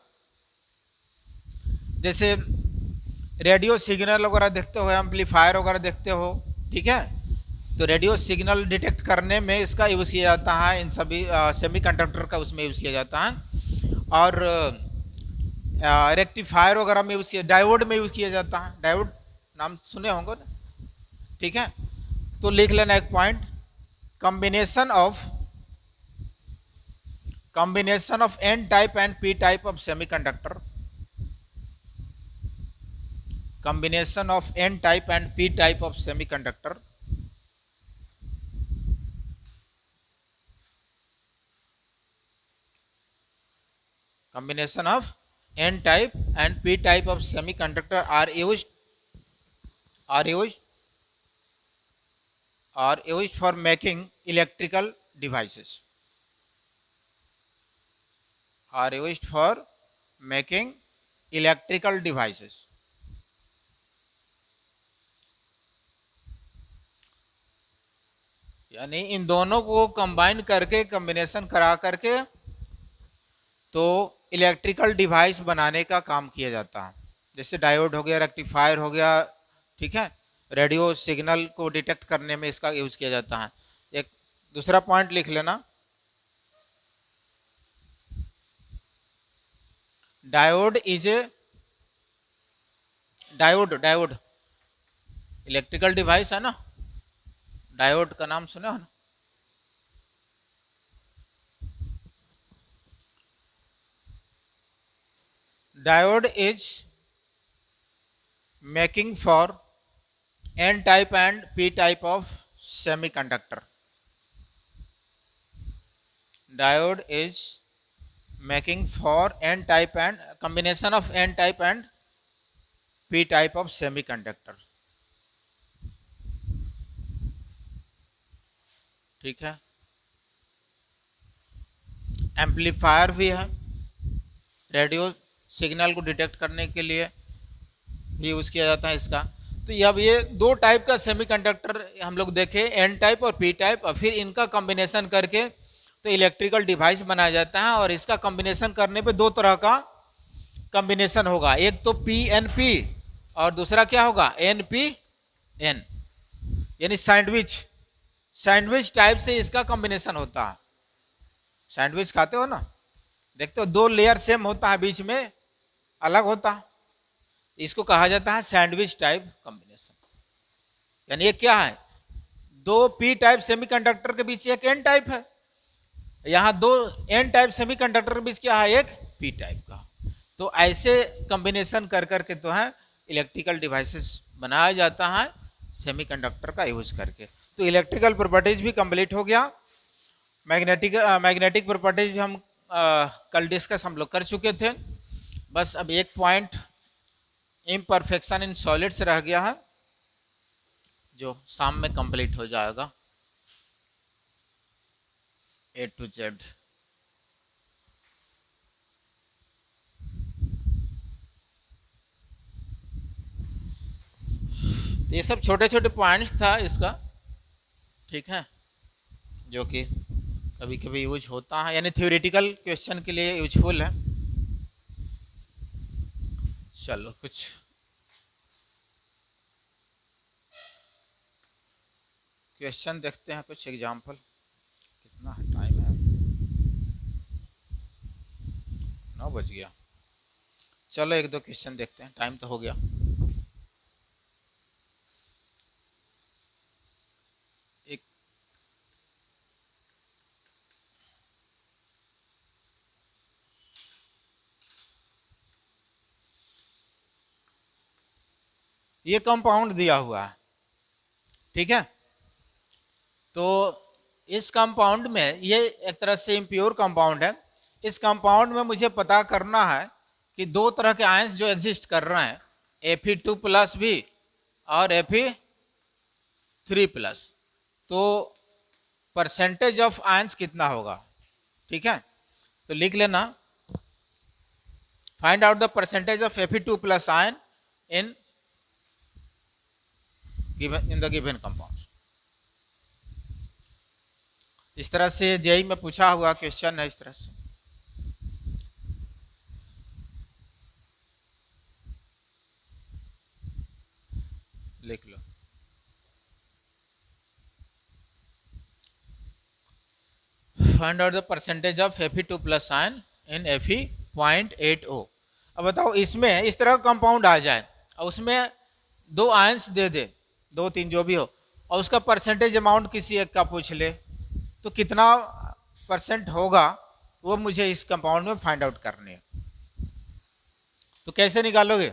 S1: जैसे रेडियो सिग्नल वगैरह देखते हो, एम्पलीफायर वगैरह देखते हो। ठीक है, तो रेडियो सिग्नल डिटेक्ट करने में इसका यूज़ किया जाता है, इन सभी सेमीकंडक्टर का उसमें यूज़ किया जाता है। और रेक्टिफायर वगैरह में यूज़ किया, डायोड में यूज़ किया जाता है। डायोड नाम सुने होंगे ना। ठीक है, तो लिख लेना एक point, combination of n type and p type of semiconductor, combination of n type and p type of semiconductor combination of n type and p type of semiconductor are used for making electrical devices, are used for making electrical devices। यानी इन दोनों को combine करके, combination करा करके तो electrical device बनाने का काम किया जाता है। जैसे डायोड हो गया, रेक्टिफायर हो गया। ठीक है, रेडियो सिग्नल को डिटेक्ट करने में इसका यूज किया जाता है। एक दूसरा पॉइंट लिख लेना, diode is a diode electrical device है ना, डायोड का नाम सुने हो ना। Diode is making for N type and P type of semiconductor. Diode is making for n type and combination of n type and p type of semiconductor। ठीक है, amplifier भी है, रेडियो सिग्नल को डिटेक्ट करने के लिए भी use किया जाता है इसका। तो अब ये दो टाइप का सेमीकंडक्टर हम लोग देखे, एन टाइप और पी टाइप, और फिर इनका कॉम्बिनेशन करके तो इलेक्ट्रिकल डिवाइस बनाया जाता है। और इसका कॉम्बिनेशन करने पे दो तरह का कॉम्बिनेशन होगा, एक तो पी एन पी और दूसरा क्या होगा, एन पी एन, यानी सैंडविच टाइप से इसका कॉम्बिनेशन होता है। सैंडविच खाते हो ना, देखते हो दो लेयर सेम होता है, बीच में अलग होता है, इसको कहा जाता है सैंडविच टाइप कॉम्बिनेशन। यानी ये क्या है, दो पी टाइप सेमीकंडक्टर के बीच एक एन टाइप है, यहाँ दो एन टाइप सेमीकंडक्टर के बीच क्या है, एक पी टाइप का। तो ऐसे कॉम्बिनेशन कर करके तो है इलेक्ट्रिकल डिवाइसेस बनाया जाता है सेमीकंडक्टर का यूज करके। तो इलेक्ट्रिकल प्रॉपर्टीज भी कंप्लीट हो गया, मैग्नेटिक प्रॉपर्टीज भी हम कल डिस्कस हम लोग कर चुके थे। बस अब एक पॉइंट इम्परफेक्शन इन सॉलिड्स रह गया है, जो शाम में कंप्लीट हो जाएगा A to Z। तो ये सब छोटे छोटे पॉइंट्स था इसका, ठीक है, जो कि कभी कभी यूज होता है, यानी थ्योरेटिकल क्वेश्चन के लिए यूजफुल है। चलो कुछ क्वेश्चन देखते हैं, कुछ एग्जाम्पल। कितना टाइम है, 9 बज गया। चलो एक दो क्वेश्चन देखते हैं, टाइम तो हो गया। एक ये कंपाउंड दिया हुआ है, ठीक है, तो इस कंपाउंड में ये एक तरह से इम्प्योर कंपाउंड है। इस कंपाउंड में मुझे पता करना है कि दो तरह के आयंस जो एग्जिस्ट कर रहे हैं, Fe2+ भी और Fe3+, तो परसेंटेज ऑफ आयंस कितना होगा, ठीक है। तो लिख लेना, find out the percentage of Fe2+ ion in the given compound. इस तरह से जेई में पूछा हुआ क्वेश्चन है, इस तरह से। लिख लो, find out the percentage of Fe2+ ion in Fe.80। अब बताओ, इसमें इस तरह का कंपाउंड आ जाए और उसमें दो आयंस दे दे, 2-3 जो भी हो, और उसका परसेंटेज अमाउंट किसी एक का पूछ ले, तो कितना परसेंट होगा वो मुझे इस कंपाउंड में फाइंड आउट करनी है। तो कैसे निकालोगे,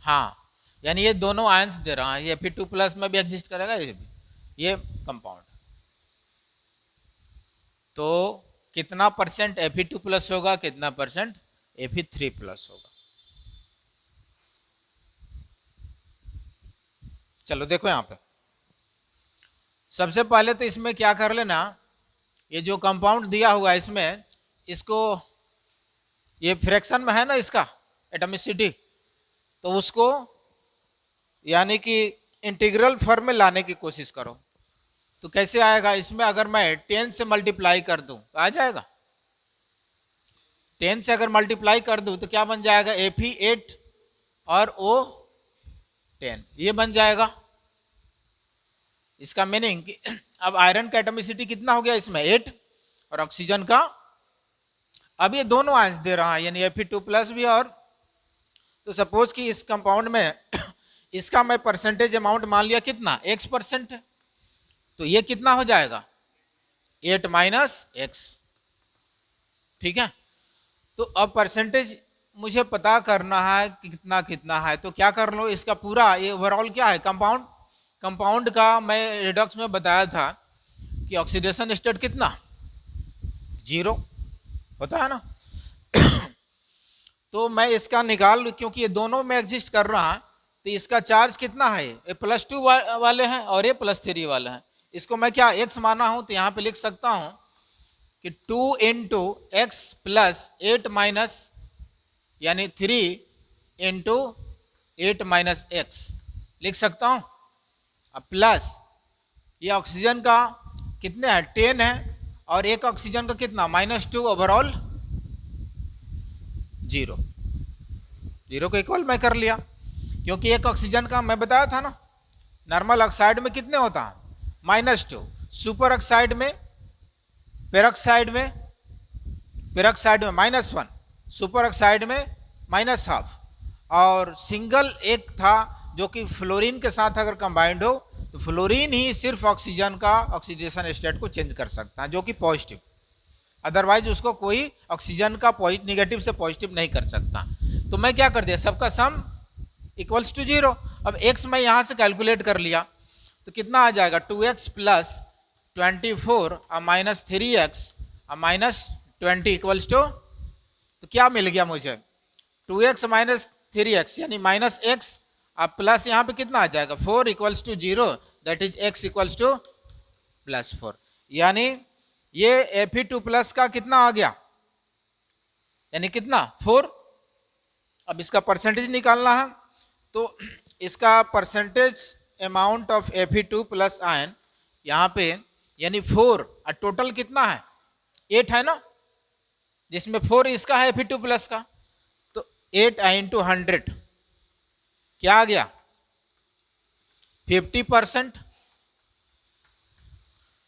S1: हाँ, यानी ये दोनों आयंस दे रहा है, ये Fe2+ में भी एग्जिस्ट करेगा, ये कंपाउंड, तो कितना परसेंट Fe2+ होगा, कितना परसेंट Fe3+ होगा। चलो देखो यहां पे, सबसे पहले तो इसमें क्या कर लेना, ये जो कंपाउंड दिया हुआ है इसमें, इसको ये फ्रैक्शन में है ना इसका एटॉमिसिटी, तो उसको यानी कि इंटीग्रल फॉर्म में लाने की कोशिश करो। तो कैसे आएगा, इसमें अगर मैं 10 से मल्टीप्लाई कर दूं तो आ जाएगा। 10 से अगर मल्टीप्लाई कर दूं तो क्या बन जाएगा, Fe8 और O10, ये बन जाएगा। इसका मीनिंग कि अब आयरन का एटॉमिसिटी कितना हो गया इसमें 8 और ऑक्सीजन का, अब ये दोनों आयंस दे रहा है यानी Fe2+ भी, और तो सपोज कि इस कंपाउंड में इसका मैं परसेंटेज अमाउंट मान लिया कितना x% है, तो ये कितना हो जाएगा 8 - x। ठीक है, तो अब परसेंटेज मुझे पता करना है कि कितना कितना है, तो क्या कर लो इसका पूरा ये ओवरऑल क्या है कंपाउंड का मैं रिडॉक्स में बताया था कि ऑक्सीडेशन स्टेट कितना 0 होता है ना। तो मैं इसका निकाल लूं क्योंकि ये दोनों में एग्जिस्ट कर रहा है, तो इसका चार्ज कितना है ये +2 वाले हैं और ये +3 वाले हैं। इसको मैं क्या x माना हूं तो यहां पे लिख सकता हूं कि 2 × x + 8 यानी 3 × 8 - x लिख सकता हूं। अब प्लस ये ऑक्सीजन का कितने हैं 10 है और एक ऑक्सीजन का कितना -2, ओवरऑल 0 को इक्वल मैं कर लिया क्योंकि एक ऑक्सीजन का मैं बताया था ना नॉर्मल ऑक्साइड में कितने होता है -2, सुपर ऑक्साइड में पेरोक्साइड में -1, सुपर ऑक्साइड में -½ और सिंगल एक था जो कि फ्लोरीन के साथ अगर कंबाइंड हो तो फ्लोरीन ही सिर्फ ऑक्सीजन का ऑक्सीडेशन स्टेट को चेंज कर सकता है जो कि पॉजिटिव, अदरवाइज उसको कोई ऑक्सीजन का नेगेटिव से पॉजिटिव नहीं कर सकता। तो मैं क्या कर दिया सबका सम इक्वल्स टू 0। अब x मैं यहां से कैलकुलेट कर लिया तो कितना आ जाएगा 2x + 24 और -3x और -20 इक्वल्स टू, तो क्या मिल गया मुझे 2x - 3x यानी -x, अब प्लस यहाँ पे कितना आ जाएगा 4 equals to 0, that is x equals to +4, यानी ये Fe2+ का कितना आ गया यानी कितना 4। अब इसका परसेंटेज निकालना है तो इसका percentage amount of Fe2+ ion यहाँ पे यानी 4 और टोटल कितना है 8 है ना, जिसमें 4 इसका है Fe2+ का, तो 8 × 100 क्या आ गया 50%।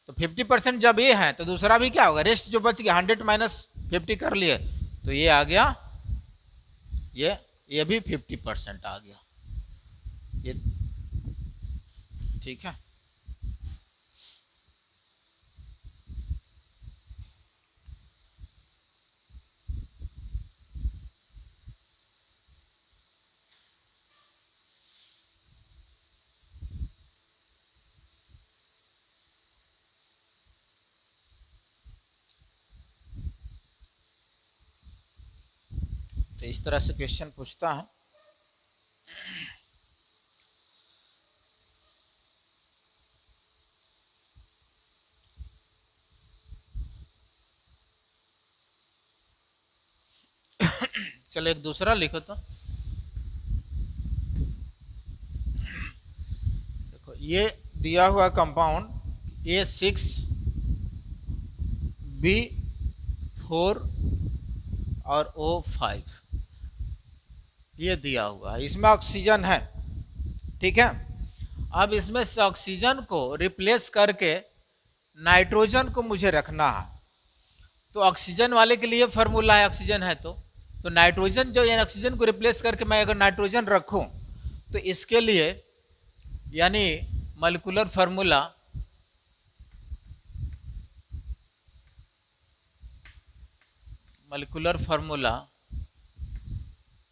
S1: तो 50% जब ये है तो दूसरा भी क्या होगा रेस्ट जो बच गया 100 - 50 कर लिए तो ये आ गया, ये भी 50% आ गया ये। ठीक है, तो इस तरह से क्वेश्चन पूछता है। चलो एक दूसरा लिखो तो देखो ये दिया हुआ कंपाउंड A6B4 और O5 ये दिया हुआ है, इसमें ऑक्सीजन है। ठीक है, अब इसमें से ऑक्सीजन को रिप्लेस करके नाइट्रोजन को मुझे रखना है, तो ऑक्सीजन वाले के लिए फार्मूला है ऑक्सीजन है तो नाइट्रोजन जो यानी ऑक्सीजन को रिप्लेस करके मैं अगर नाइट्रोजन रखूं तो इसके लिए यानी मॉलिक्यूलर फार्मूला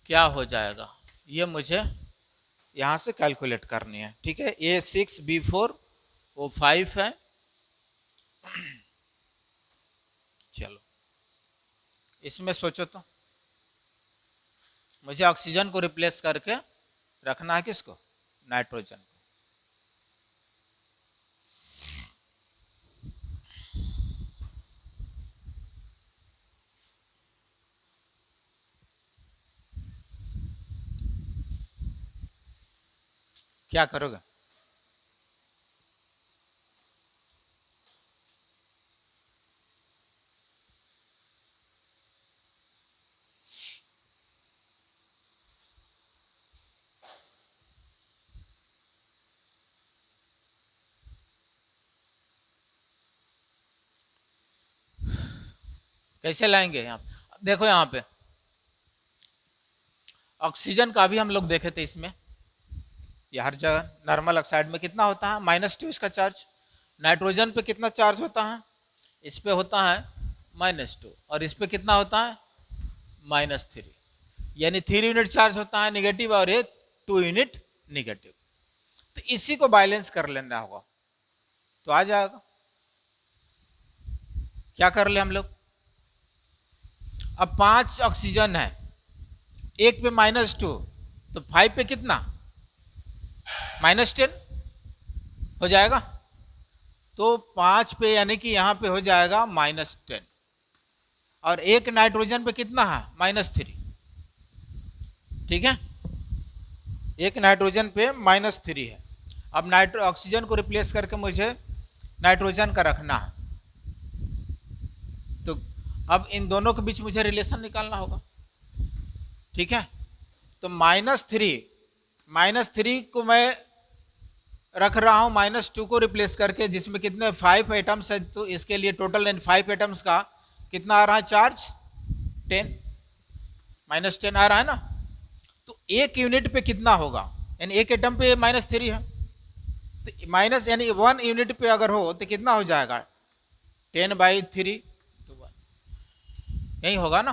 S1: क्या हो जाएगा ये मुझे यहाँ से कैलकुलेट करनी है। ठीक है, A6B4O5 है। चलो इसमें सोचो तो मुझे ऑक्सीजन को रिप्लेस करके रखना है किसको नाइट्रोजन को। क्या करोगे कैसे लाएंगे? यहाँ देखो, यहाँ पे ऑक्सीजन का भी हम लोग देखे थे, इसमें ये हर जगह नॉर्मल ऑक्साइड में कितना होता है? -2 इसका चार्ज। नाइट्रोजन पे कितना चार्ज होता है? इस पे होता है -2, और इस पे कितना होता है? -3, यानी 3 यूनिट चार्ज होता है निगेटिव, और ये 2 यूनिट निगेटिव। तो इसी को बैलेंस कर लेना होगा, तो आ जाएगा। क्या कर ले हम लोग? अब 5 ऑक्सीजन है, एक पे -2, तो 5 पे कितना? -10 हो जाएगा। तो 5 पे यानी कि यहाँ पे हो जाएगा -10, और एक नाइट्रोजन पे कितना है? -3, ठीक है, एक नाइट्रोजन पे -3 है। अब ऑक्सीजन को रिप्लेस करके मुझे नाइट्रोजन का रखना है, तो अब इन दोनों के बीच मुझे रिलेशन निकालना होगा, ठीक है। तो -3 को मैं रख रहा हूं -2 को रिप्लेस करके, जिसमें कितने 5 एटम्स है, तो इसके लिए टोटल 5 एटम्स का कितना आ रहा है चार्ज? 10, -10 आ रहा है ना। तो एक यूनिट पे कितना होगा? यानी एक एटम पे -3 है, तो माइनस यानी 1 यूनिट पे अगर हो तो कितना हो जाएगा? 10/3, तो 1 यही होगा ना।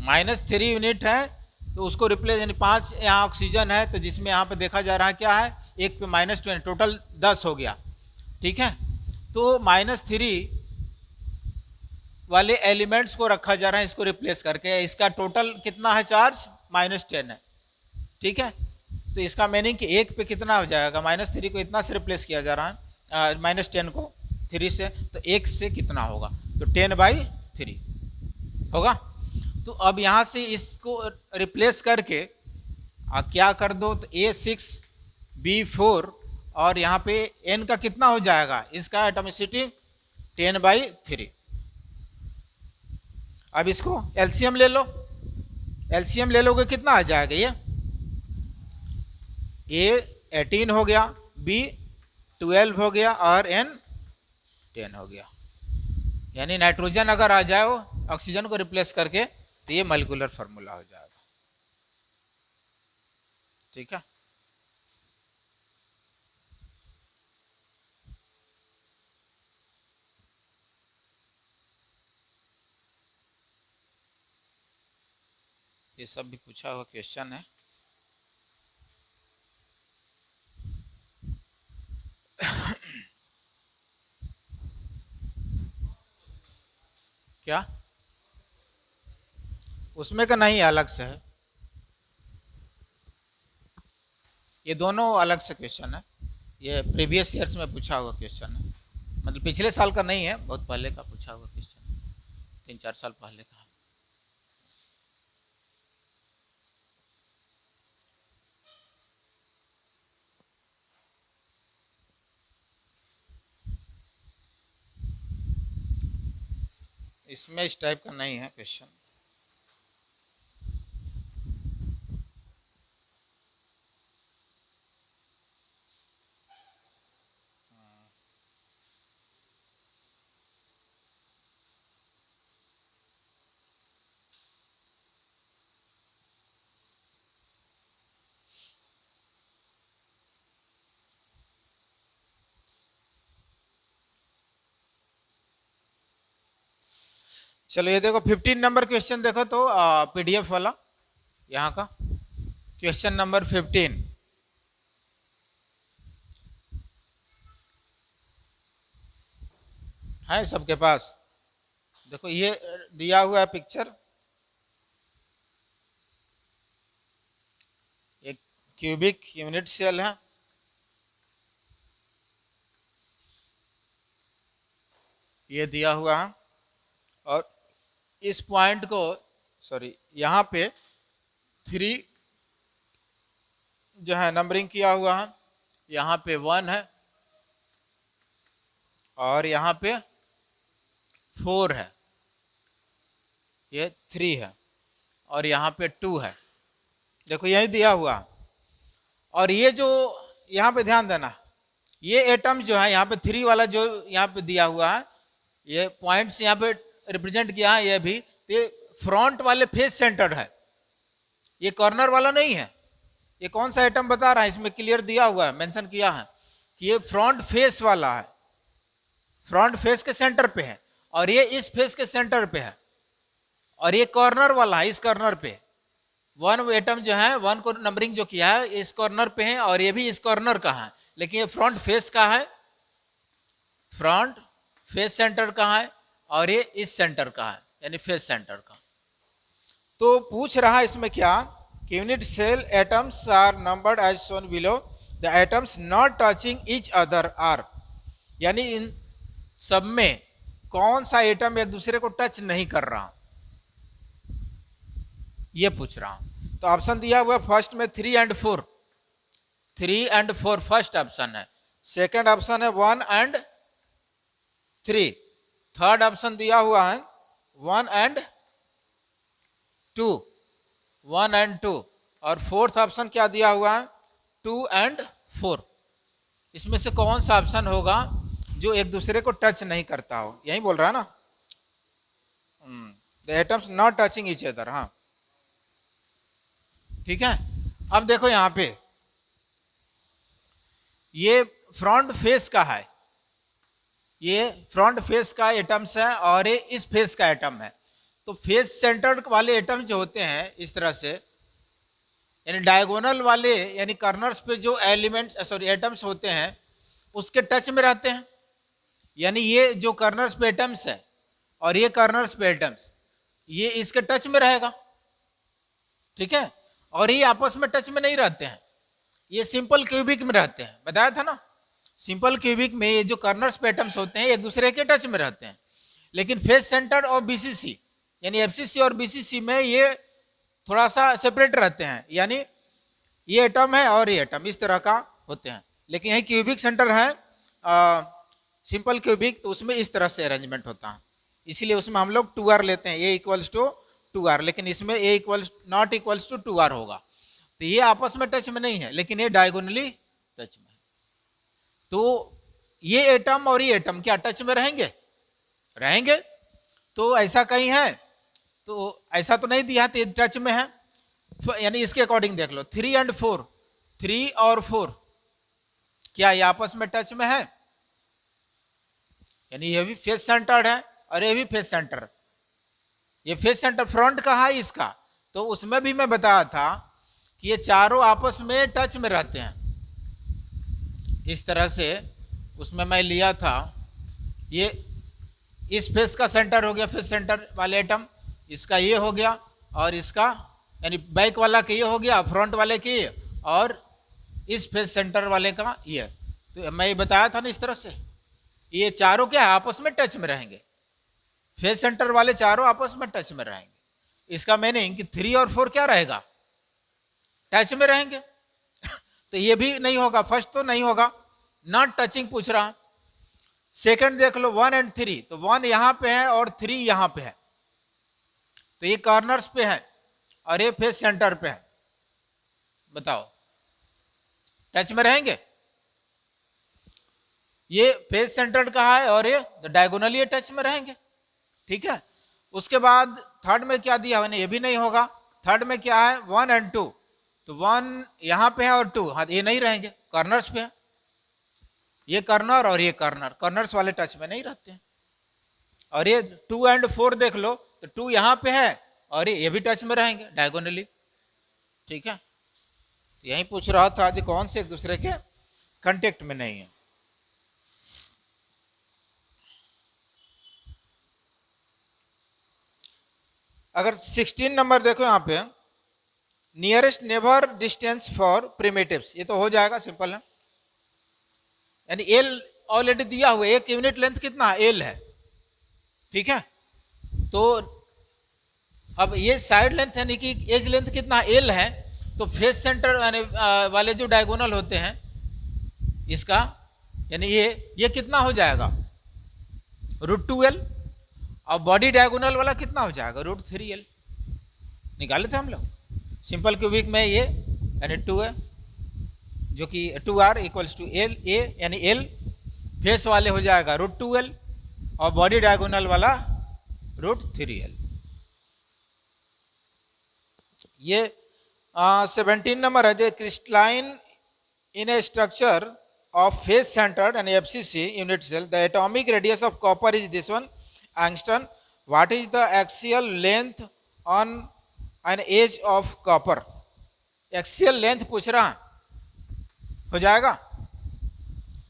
S1: -3 यूनिट है, तो उसको रिप्लेस, यानी 5 यहाँ ऑक्सीजन है, तो जिसमें यहाँ पे देखा जा रहा है क्या है? एक पे -2, टोटल 10 हो गया, ठीक है। तो -3 वाले एलिमेंट्स को रखा जा रहा है, इसको रिप्लेस करके। इसका टोटल कितना है चार्ज? -10 है, ठीक है। तो इसका मीनिंग कि एक पे कितना हो जाएगा? -3 को इतना से रिप्लेस किया जा रहा है, -10 को 3 से, तो एक से कितना होगा? तो 10/3 होगा। तो अब यहाँ से इसको रिप्लेस करके क्या कर दो? तो A6B4, और यहाँ पे N का कितना हो जाएगा? इसका एटॉमिसिटी 10/3। अब इसको एलसीएम ले लो, एलसीएम ले लोगे कितना आ जाएगा? ये A18 हो गया, B12 हो गया, और N10 हो गया। यानी नाइट्रोजन अगर आ जाए ऑक्सीजन को रिप्लेस करके, तो ये मॉलिक्यूलर फार्मूला हो जाएगा, ठीक है। ये सब भी पूछा हुआ क्वेश्चन है। क्या उसमें का नहीं, अलग से है, ये दोनों अलग से क्वेश्चन है। ये प्रीवियस ईयर्स में पूछा हुआ क्वेश्चन है, मतलब पिछले साल का नहीं है, बहुत पहले का पूछा हुआ क्वेश्चन, 3-4 साल पहले का। इसमें इस टाइप का नहीं है क्वेश्चन। चलो ये देखो 15 नंबर क्वेश्चन देखो, तो पीडीएफ वाला यहाँ का क्वेश्चन नंबर 15 है सबके पास। देखो ये दिया हुआ है पिक्चर, एक क्यूबिक यूनिट सेल है, ये दिया हुआ है, और इस पॉइंट को, सॉरी यहाँ पे 3 जो है नंबरिंग किया हुआ है, यहाँ पे 1 है, और यहाँ पे 4 है, ये 3 है, और यहाँ पे 2 है। देखो यही दिया हुआ, और ये जो यहाँ पे ध्यान देना, ये एटम जो है यहाँ पे 3 वाला जो यहाँ पे दिया हुआ है, ये पॉइंट्स यहाँ पे रिप्रेजेंट किया है, ये भी तो फ्रंट वाले फेस सेंटर्ड है, ये कॉर्नर वाला नहीं है। ये कौन सा एटम बता रहा है, इसमें क्लियर दिया हुआ है, मेंशन किया है कि ये फ्रंट फेस वाला है, फ्रंट फेस के सेंटर पे है, और ये इस फेस के सेंटर पे है, और ये कॉर्नर वाला है इस कॉर्नर पे। वन एटम जो है, वन को नंबरिंग जो किया है इस कॉर्नर पे है, और ये भी इस कॉर्नर का है, लेकिन ये फ्रंट फेस का है, फ्रंट फेस सेंटर का है, और ये इस सेंटर का है, यानी फेस सेंटर का। तो पूछ रहा है इसमें क्या कि unit cell atoms are numbered as shown below, the atoms not touching each other are, यानी इन सब में कौन सा एटम एक दूसरे को टच नहीं कर रहा, ये पूछ रहा हूं। तो ऑप्शन दिया हुआ फर्स्ट में 3 and 4, 3 and 4 फर्स्ट ऑप्शन है, सेकंड ऑप्शन है 1 and 3, थर्ड ऑप्शन दिया हुआ है 1 and 2, 1 and 2, और फोर्थ ऑप्शन क्या दिया हुआ है 2 and 4। इसमें से कौन सा ऑप्शन होगा जो एक दूसरे को टच नहीं करता हो, यही बोल रहा है ना, the atoms not touching each other. हाँ ठीक है। अब देखो यहां पे ये फ्रंट फेस का है, ये फ्रंट फेस का एटम्स है, और ये इस फेस का एटम है। तो फेस सेंटर वाले एटम जो होते हैं इस तरह से, यानी डायगोनल वाले, यानी कॉर्नर्स पे जो एलिमेंट्स एटम्स होते हैं उसके टच में रहते हैं, यानी ये जो कॉर्नर्स पे एटम्स है और ये कॉर्नर्स पे एटम्स, ये इसके टच में रहेगा, ठीक है। और ये आपस में टच में नहीं रहते हैं, ये सिंपल क्यूबिक में रहते हैं, बताया था ना, सिंपल क्यूबिक में ये जो कॉर्नर्स पे एटम्स होते हैं एक दूसरे के टच में रहते हैं। लेकिन फेस सेंटर और बीसीसी यानी एफसीसी और बीसीसी में ये थोड़ा सा सेपरेट रहते हैं, यानी ये एटम है और ये एटम इस तरह का होते हैं। लेकिन यही क्यूबिक सेंटर है सिंपल क्यूबिक, तो उसमें इस तरह से अरेंजमेंट होता है, इसीलिए उसमें हम लोग 2r लेते हैं, A = 2r, लेकिन इसमें A ≠ 2r होगा। तो ये आपस में टच में नहीं है, लेकिन ये डायगोनली टच में है। तो ये एटम और ये एटम क्या टच में रहेंगे? रहेंगे। तो ऐसा कहीं है? तो ऐसा तो नहीं दिया, तो ये टच में है, यानी इसके अकॉर्डिंग देख लो 3 and 4, 3 और 4 क्या ये आपस में टच में है? यानी ये भी फेस सेंटर्ड है और ये भी फेस सेंटर, ये फेस सेंटर फ्रंट का है इसका। तो उसमें भी मैं बताया था कि ये चारों आपस में टच में रहते हैं, इस तरह से उसमें मैं लिया था। ये इस फेस का सेंटर हो गया, फेस सेंटर वाले एटम, इसका ये हो गया, और इसका यानी बैक वाला के ये हो गया, फ्रंट वाले के ये, और इस फेस सेंटर वाले का ये। तो मैं ये बताया था ना इस तरह से, ये चारों क्या है आपस में टच में रहेंगे, फेस सेंटर वाले चारों आपस में टच में रहेंगे। इसका मीनिंग कि 3 और 4 क्या रहेगा? टच में रहेंगे। तो ये भी नहीं होगा, फर्स्ट तो नहीं होगा, नॉट टचिंग पूछ रहा। सेकंड देख लो 1 and 3, तो 1 यहां पे है और 3 यहां पे है, तो ये कॉर्नर्स पे है और ये फेस सेंटर पे है, बताओ टच में रहेंगे? ये फेस सेंटर का है और ये डायगोनली टच में रहेंगे, ठीक है। उसके बाद थर्ड में क्या दिया मैंने, ये भी नहीं होगा। थर्ड में क्या है 1 and 2, तो 1 यहां पे है और 2, हाँ ये नहीं रहेंगे, कॉर्नर्स पे है, ये कॉर्नर और ये कॉर्नर, कॉर्नर्स वाले टच में नहीं रहते हैं। और ये 2 and 4 देख लो, तो 2 यहां पे है और ये भी टच में रहेंगे डायगोनली, ठीक है। तो यही पूछ रहा था जो कौन से एक दूसरे के कांटेक्ट में नहीं है। अगर 16 नंबर देखो यहाँ पे, nearest neighbour distance for primitives, ये तो हो जाएगा, सिंपल है, यानी एल ऑलरेडी दिया हुआ, एक यूनिट लेंथ कितना एल है, ठीक है। तो अब ये साइड लेंथ यानी कि एज लेंथ कितना एल है, तो फेस सेंटर यानी वाले जो डायगोनल होते हैं इसका, यानी ये कितना हो जाएगा √2l, और बॉडी डायगोनल वाला कितना हो जाएगा √3l, निकाले थे हम लोग सिंपल क्यूबिक में, ये यानी 2 है, जो कि 2r = l, a यानी l, फेस वाले हो जाएगा √2l, और बॉडी डायगोनल वाला √3l। ये 17 नंबर है। जो crystalline in A structure of face centered and FCC unit cell, the atomic radius of copper is this one, angstrom. What is the axial length on an edge of copper? Axial length पूछ रहा है, हो जाएगा।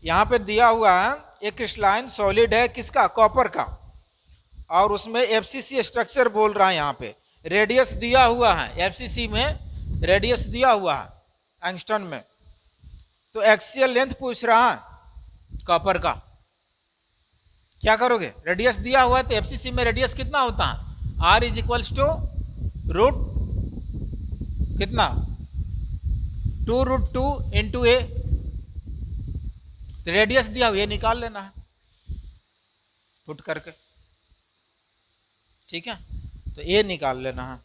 S1: यहाँ पे दिया हुआ है एक क्रिस्टलाइन सॉलिड है, किसका? कॉपर का, और उसमें FCC स्ट्रक्चर बोल रहा है। यहाँ पे रेडियस दिया हुआ है, FCC में रेडियस दिया हुआ है एंगस्ट्रम में। तो एक्सियल लेंथ पूछ रहा है कॉपर का, क्या करोगे? रेडियस दिया हुआ है तो एफसीसी में रेडियस कितना होता है? R is equals to root कितना? 2√2 इंटू ए। तो रेडियस दिया हुआ, ये निकाल लेना है पुट करके, ठीक है? तो ए निकाल लेना है।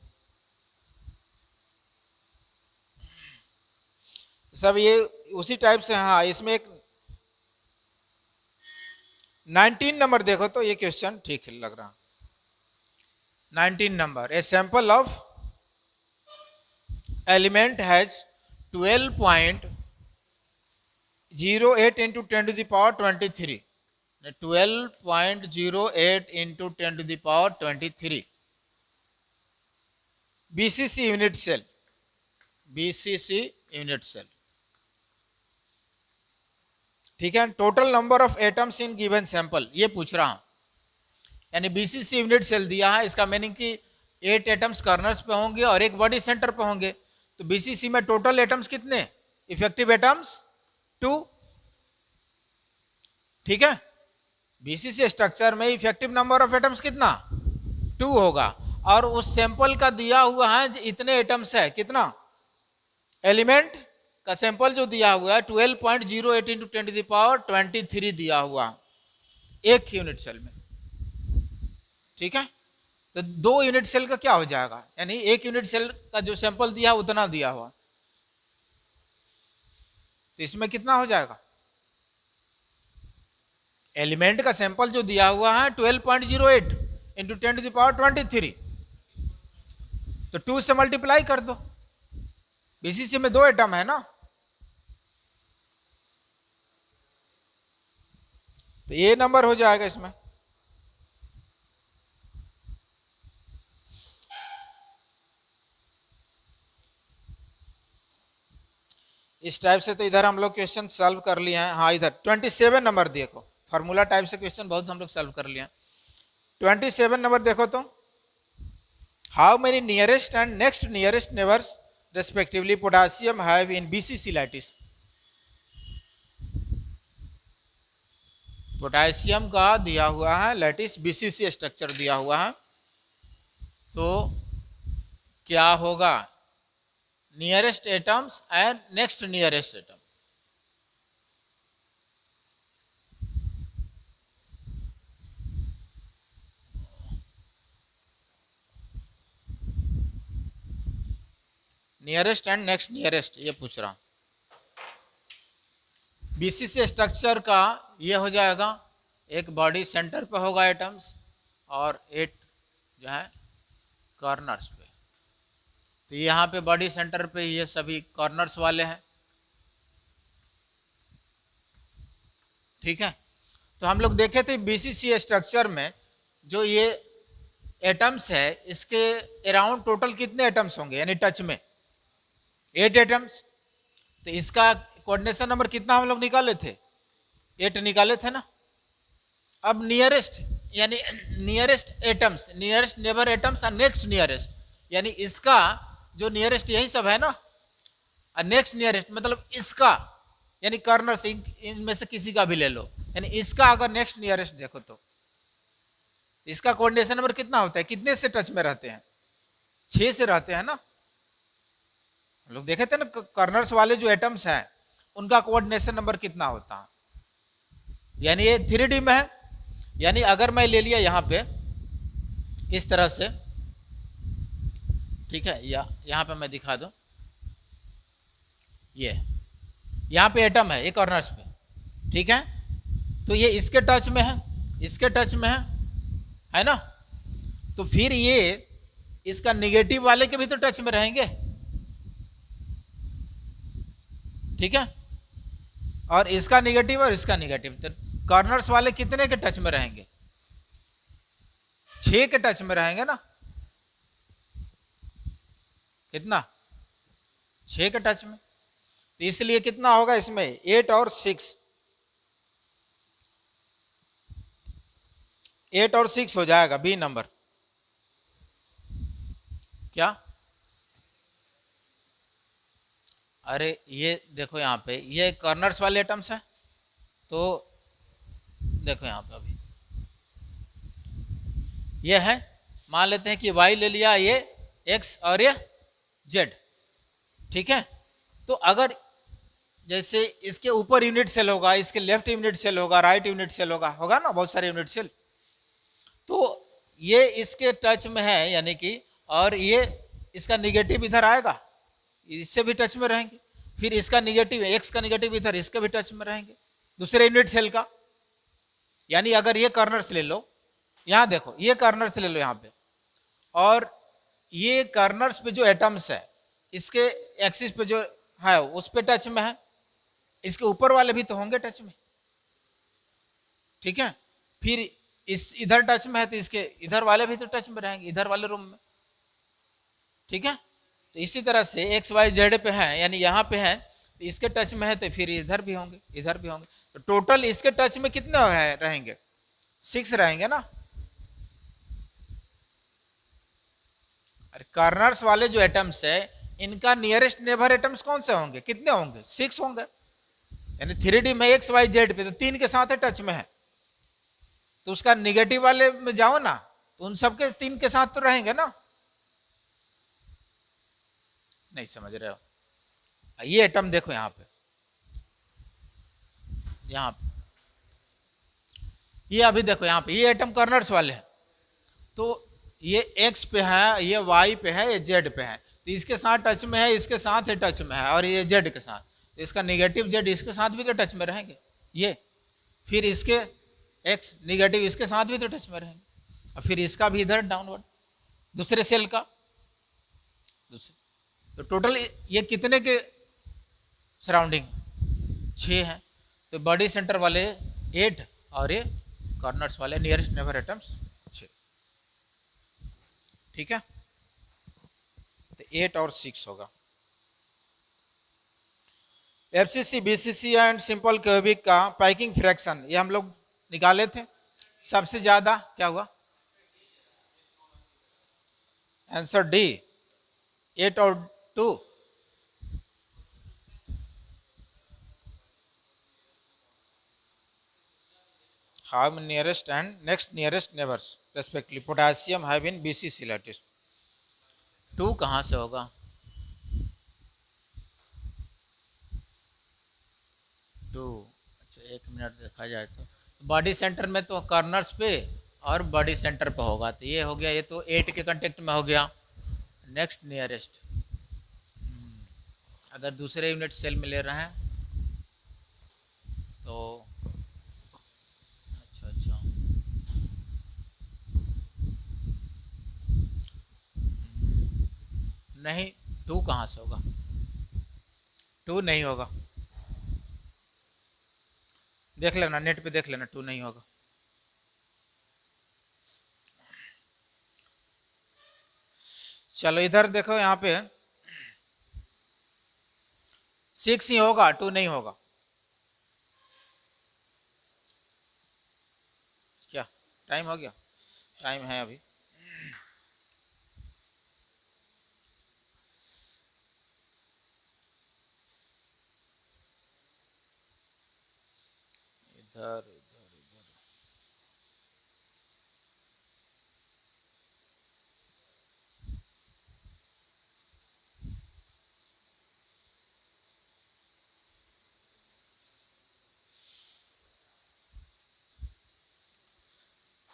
S1: सब ये उसी टाइप से। हाँ, इसमें एक 19 नंबर देखो तो ये क्वेश्चन ठीक लग रहा। 19 number, a sample of element has 12.08 into 10⁻23, 12.08 into 10⁻23 BCC unit cell, BCC unit cell, ठीक है? Total number of atoms in given sample, ये पूछ रहा हूं। यानी BCC यूनिट सेल दिया है, इसका मीनिंग कि 8 एटम्स कर्नर्स पे होंगे और एक बॉडी सेंटर पे होंगे। तो BCC में टोटल एटम्स कितने? इफेक्टिव एटम्स 2, ठीक है? BCC स्ट्रक्चर में इफेक्टिव नंबर ऑफ एटम्स कितना? 2 होगा। और उस सैंपल का दिया हुआ है इतने एटम्स है, कितना? एलिमेंट का सैंपल जो दिया हुआ है 12.08 इंटू 10⁻23 दिया हुआ एक यूनिट सेल में, ठीक है? तो 2 यूनिट सेल का क्या हो जाएगा? यानी एक यूनिट सेल का जो सैंपल दिया उतना दिया हुआ, तो इसमें कितना हो जाएगा? एलिमेंट का सैंपल जो दिया हुआ है 12.08 इंटू 10⁻23, तो 2 से मल्टीप्लाई कर दो। BCC में 2 एटम है ना, तो ये नंबर हो जाएगा इसमें। इस टाइप से तो इधर हम लोग क्वेश्चन सॉल्व कर लिए हैं। हाँ, इधर 27 नंबर देखो, फार्मूला टाइप से क्वेश्चन बहुत हम लोग सॉल्व कर लिए हैं। 27 नंबर देखो तो, how many nearest and next nearest neighbours respectively potassium have in BCC lattice. Potassium का दिया हुआ है लैटिस, BCC स्ट्रक्चर दिया हुआ है, तो क्या होगा? Nearest atoms and next nearest atom. Nearest and next nearest, ये पूछ रहा हूं। BCC स्ट्रक्चर का ये हो जाएगा, एक बॉडी सेंटर पे होगा एटम्स और 8 जो है कॉर्नर्स पे। तो यहाँ पे बॉडी सेंटर पे ये सभी कॉर्नर्स वाले हैं, ठीक है? तो हम लोग देखे थे BCC स्ट्रक्चर में जो ये एटम्स है, इसके अराउंड टोटल कितने एटम्स होंगे? यानी टच में 8 एटम्स। तो इसका कोऑर्डिनेशन नंबर कितना हम लोग निकाले थे? 8 निकाले थे ना। अब नियरेस्ट यानी nearest atoms, nearest neighbour atoms और नेक्स्ट नियरेस्ट, यानी इसका जो नियरेस्ट यही सब है ना, और नेक्स्ट नियरेस्ट मतलब इसका, यानी कॉर्नर से इनमें से किसी का भी ले लो, यानी इसका अगर नेक्स्ट नियरेस्ट देखो तो इसका कोऑर्डिनेशन नंबर कितना होता है? कितने से टच में रहते हैं? 6 से रहते हैं ना। हम लोग देखे थे ना, कॉर्नर्स वाले जो एटम्स हैं उनका कोऑर्डिनेशन नंबर कितना होता है? यानी ये 3D में है, यानी अगर मैं ले लिया यहाँ पे इस तरह से, ठीक है, या यहाँ पे मैं दिखा दूं, ये यहाँ पे एटम है, ये कॉर्नर्स पे, ठीक है? तो ये इसके टच में है, इसके टच में है ना, तो फिर ये इसका निगेटिव वाले के भी तो टच में रहेंगे, ठीक है, और इसका निगेटिव और इसका निगेटिव, तो कॉर्नर्स वाले कितने के टच में रहेंगे, 6 के टच में रहेंगे ना, कितना, 6 के टच में, तो इसलिए कितना होगा इसमें 8 और 6, 8 और 6 हो जाएगा बी नंबर। क्या, अरे ये देखो यहाँ पे ये कॉर्नर्स वाले एटम्स है, तो देखो यहाँ पे अभी ये है, मान लेते हैं कि y ले लिया, ये x और ये z, ठीक है, तो अगर जैसे इसके ऊपर यूनिट सेल होगा, इसके लेफ्ट यूनिट सेल होगा, राइट यूनिट सेल होगा ना, बहुत सारे यूनिट सेल, तो ये इसके टच में है यानी कि, और ये इसका निगेटिव इधर आएगा, इससे भी टच में रहेंगे, फिर इसका निगेटिव, एक्स का निगेटिव इधर, इसके भी टच में रहेंगे दूसरे यूनिट सेल का, यानी अगर ये कॉर्नर्स ले लो, यहां देखो ये कॉर्नर्स ले लो यहाँ पे, और ये कॉर्नर्स पे जो एटम्स है इसके एक्सिस पे जो है उस पे टच में है, इसके ऊपर वाले भी तो होंगे टच में, ठीक है, फिर इस इधर टच में है तो इसके इधर वाले भी तो टच में रहेंगे, इधर वाले रूम में, ठीक है, तो इसी तरह से एक्स वाई जेड पे है, यानी यहाँ पे है तो इसके टच में है तो फिर इधर भी होंगे, इधर भी होंगे, तो टोटल इसके टच में कितने रहेंगे, 6 रहेंगे ना। अरे कॉर्नर्स वाले जो एटम्स है इनका नियरेस्ट नेबर एटम्स कौन से होंगे, कितने होंगे, 6 होंगे, यानी 3D में एक्स वाई जेड पे तो 3 के साथ टच में है, तो उसका निगेटिव वाले में जाओ ना, तो उन सबके 3 के साथ तो रहेंगे ना, नहीं समझ रहे हो, ये एटम देखो यहाँ पे, यहाँ पे ये अभी देखो यहाँ पे ये एटम कॉर्नर्स वाले हैं, तो ये एक्स पे है, ये वाई पे है, ये जेड पे है, तो इसके साथ टच में है, इसके साथ ही टच में है, और ये जेड के साथ, तो इसका निगेटिव जेड इसके साथ भी तो टच में रहेंगे, ये फिर इसके एक्स निगेटिव इसके साथ भी तो टच में रहेंगे, और फिर इसका भी इधर डाउनवर्ड दूसरे सेल का दूसरे, तो टोटल ये कितने के सराउंडिंग 6 हैं, तो बॉडी सेंटर वाले 8 और ये कॉर्नर्स वाले नियरेस्ट नेबर एटम्स 6, ठीक है, तो 8 और 6 होगा। FCC BCC and simple cubic का पैकिंग फ्रैक्शन ये हम लोग निकाले थे, सबसे ज्यादा क्या हुआ, आंसर डी 8 और 2, how many nearest and next nearest neighbors respectively potassium have been BCC lattice, 2 कहाँ से होगा, 2, अच्छा 1 मिनट देखा जाए तो बॉडी सेंटर में तो कॉर्नर्स पे और बॉडी सेंटर पे होगा, तो ये हो गया, ये तो 8 के कांटेक्ट में हो गया, नेक्स्ट नियरेस्ट, अगर दूसरे यूनिट सेल में ले रहे हैं तो अच्छा नहीं, 2 कहाँ से होगा, 2 नहीं होगा, देख लेना नेट पे देख लेना, 2 नहीं होगा। चलो इधर देखो यहाँ पे 6 ही होगा, 2 नहीं होगा, क्या टाइम हो गया, टाइम है अभी, इधर इधर इधर,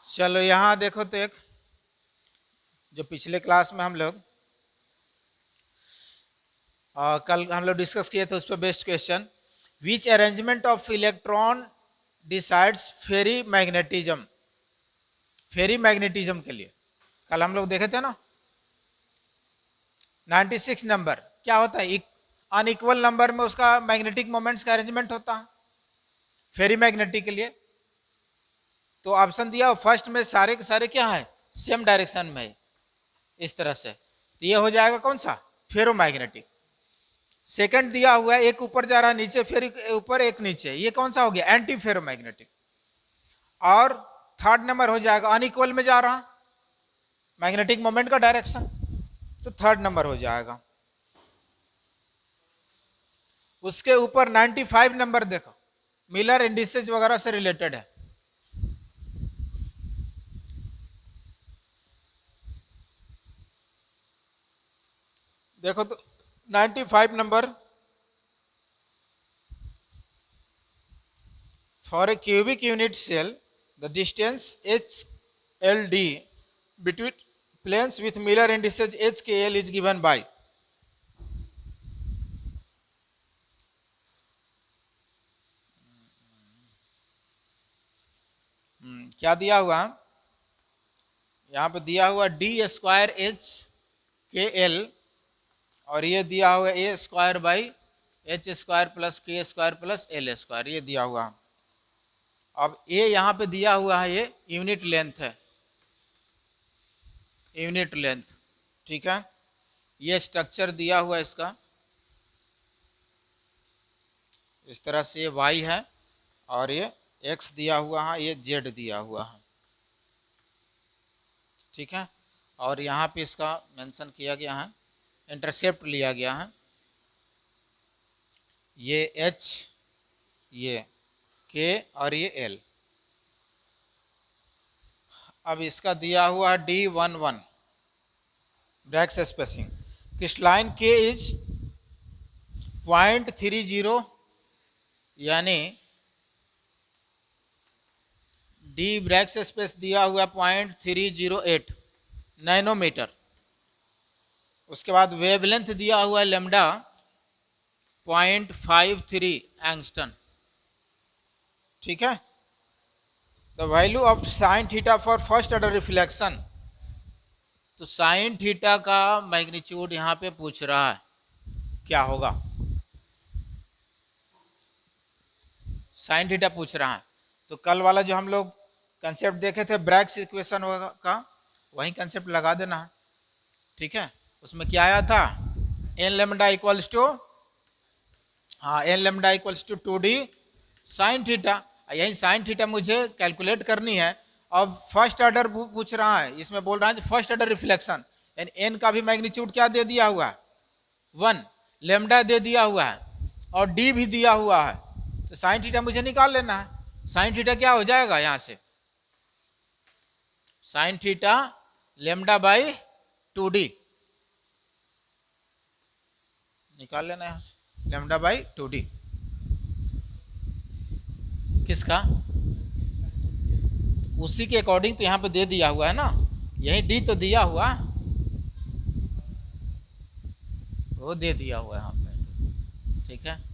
S1: चलो यहाँ देखो तो एक जो पिछले क्लास में हम लोग कल हम लोग डिस्कस किए थे उस पर based question, which arrangement of electron decides ferrimagnetism, ferrimagnetism के लिए। कल हम लोग देखे थे ना 96 नंबर क्या होता है, अनइक्वल नंबर में उसका मैग्नेटिक मोमेंट्स का अरेंजमेंट होता है फेरी मैग्नेटिक के लिए। तो ऑप्शन दिया फर्स्ट में सारे के सारे क्या है, सेम डायरेक्शन में है इस तरह से, तो ये हो जाएगा कौन सा, फेरोमैग्नेटिक। सेकंड दिया हुआ है एक ऊपर जा रहा है नीचे, फिर ऊपर एक नीचे, ये कौन सा हो गया, एंटी फेरोमैग्नेटिक। और थर्ड नंबर हो जाएगा अनइक्वल में जा रहा मैग्नेटिक मोमेंट का डायरेक्शन, तो थर्ड नंबर हो जाएगा। उसके ऊपर 95 नंबर देखो, मिलर इंडिसेस वगैरह से रिलेटेड है। देखो तो 95 number, for a cubic unit cell the distance HLD between planes with Miller indices HKL is given by, क्या दिया हुआ, यहाँ पे दिया हुआ d²HKL और ये दिया हुआ a² + h² + L², ये दिया हुआ। अब ए यहाँ पे दिया हुआ है, ये यूनिट लेंथ है, यूनिट लेंथ, ठीक है। ये स्ट्रक्चर दिया हुआ इसका इस तरह से, ये y है और ये x दिया हुआ है, ये z दिया हुआ है, ठीक है। और यहाँ पे इसका मेंशन किया गया है, इंटरसेप्ट लिया गया है, ये h, ये k और ये l। अब इसका दिया हुआ है D11 Bragg's spacing, crystalline k is 0.30, यानी D ब्रैक्स स्पेस दिया हुआ 0.308 नैनोमीटर। उसके बाद वेवलेंथ दिया हुआ है लैम्डा 0.53 एंगस्टन, ठीक है। The value of sine theta for first order reflection, तो साइन थीटा का मैग्नीट्यूड यहाँ पे पूछ रहा है, क्या होगा, साइन थीटा पूछ रहा है। तो कल वाला जो हम लोग कंसेप्ट देखे थे ब्रैग्स इक्वेशन का, वही कंसेप्ट लगा देना है, ठीक है। उसमें क्या आया था, एन लेमडा इक्वल्स टू, हाँ N lambda equals to 2d sine theta, यही साइन थीटा मुझे कैलकुलेट करनी है। अब फर्स्ट ऑर्डर पूछ रहा है, इसमें बोल रहा है फर्स्ट ऑर्डर रिफ्लेक्शन, यानी एन का भी मैग्नीट्यूड क्या दे दिया हुआ है 1, लेमडा दे दिया हुआ है और डी भी दिया हुआ है, तो साइन थीटा मुझे निकाल लेना है। साइन थीटा क्या हो जाएगा, यहाँ से sine theta lambda by 2d निकाल लेना है, यहाँ से लेमडा बाई 2d किसका, उसी के अकॉर्डिंग तो यहाँ पे दे दिया हुआ है ना, यही डी तो दिया हुआ, वो दे दिया हुआ है यहाँ पे, ठीक है।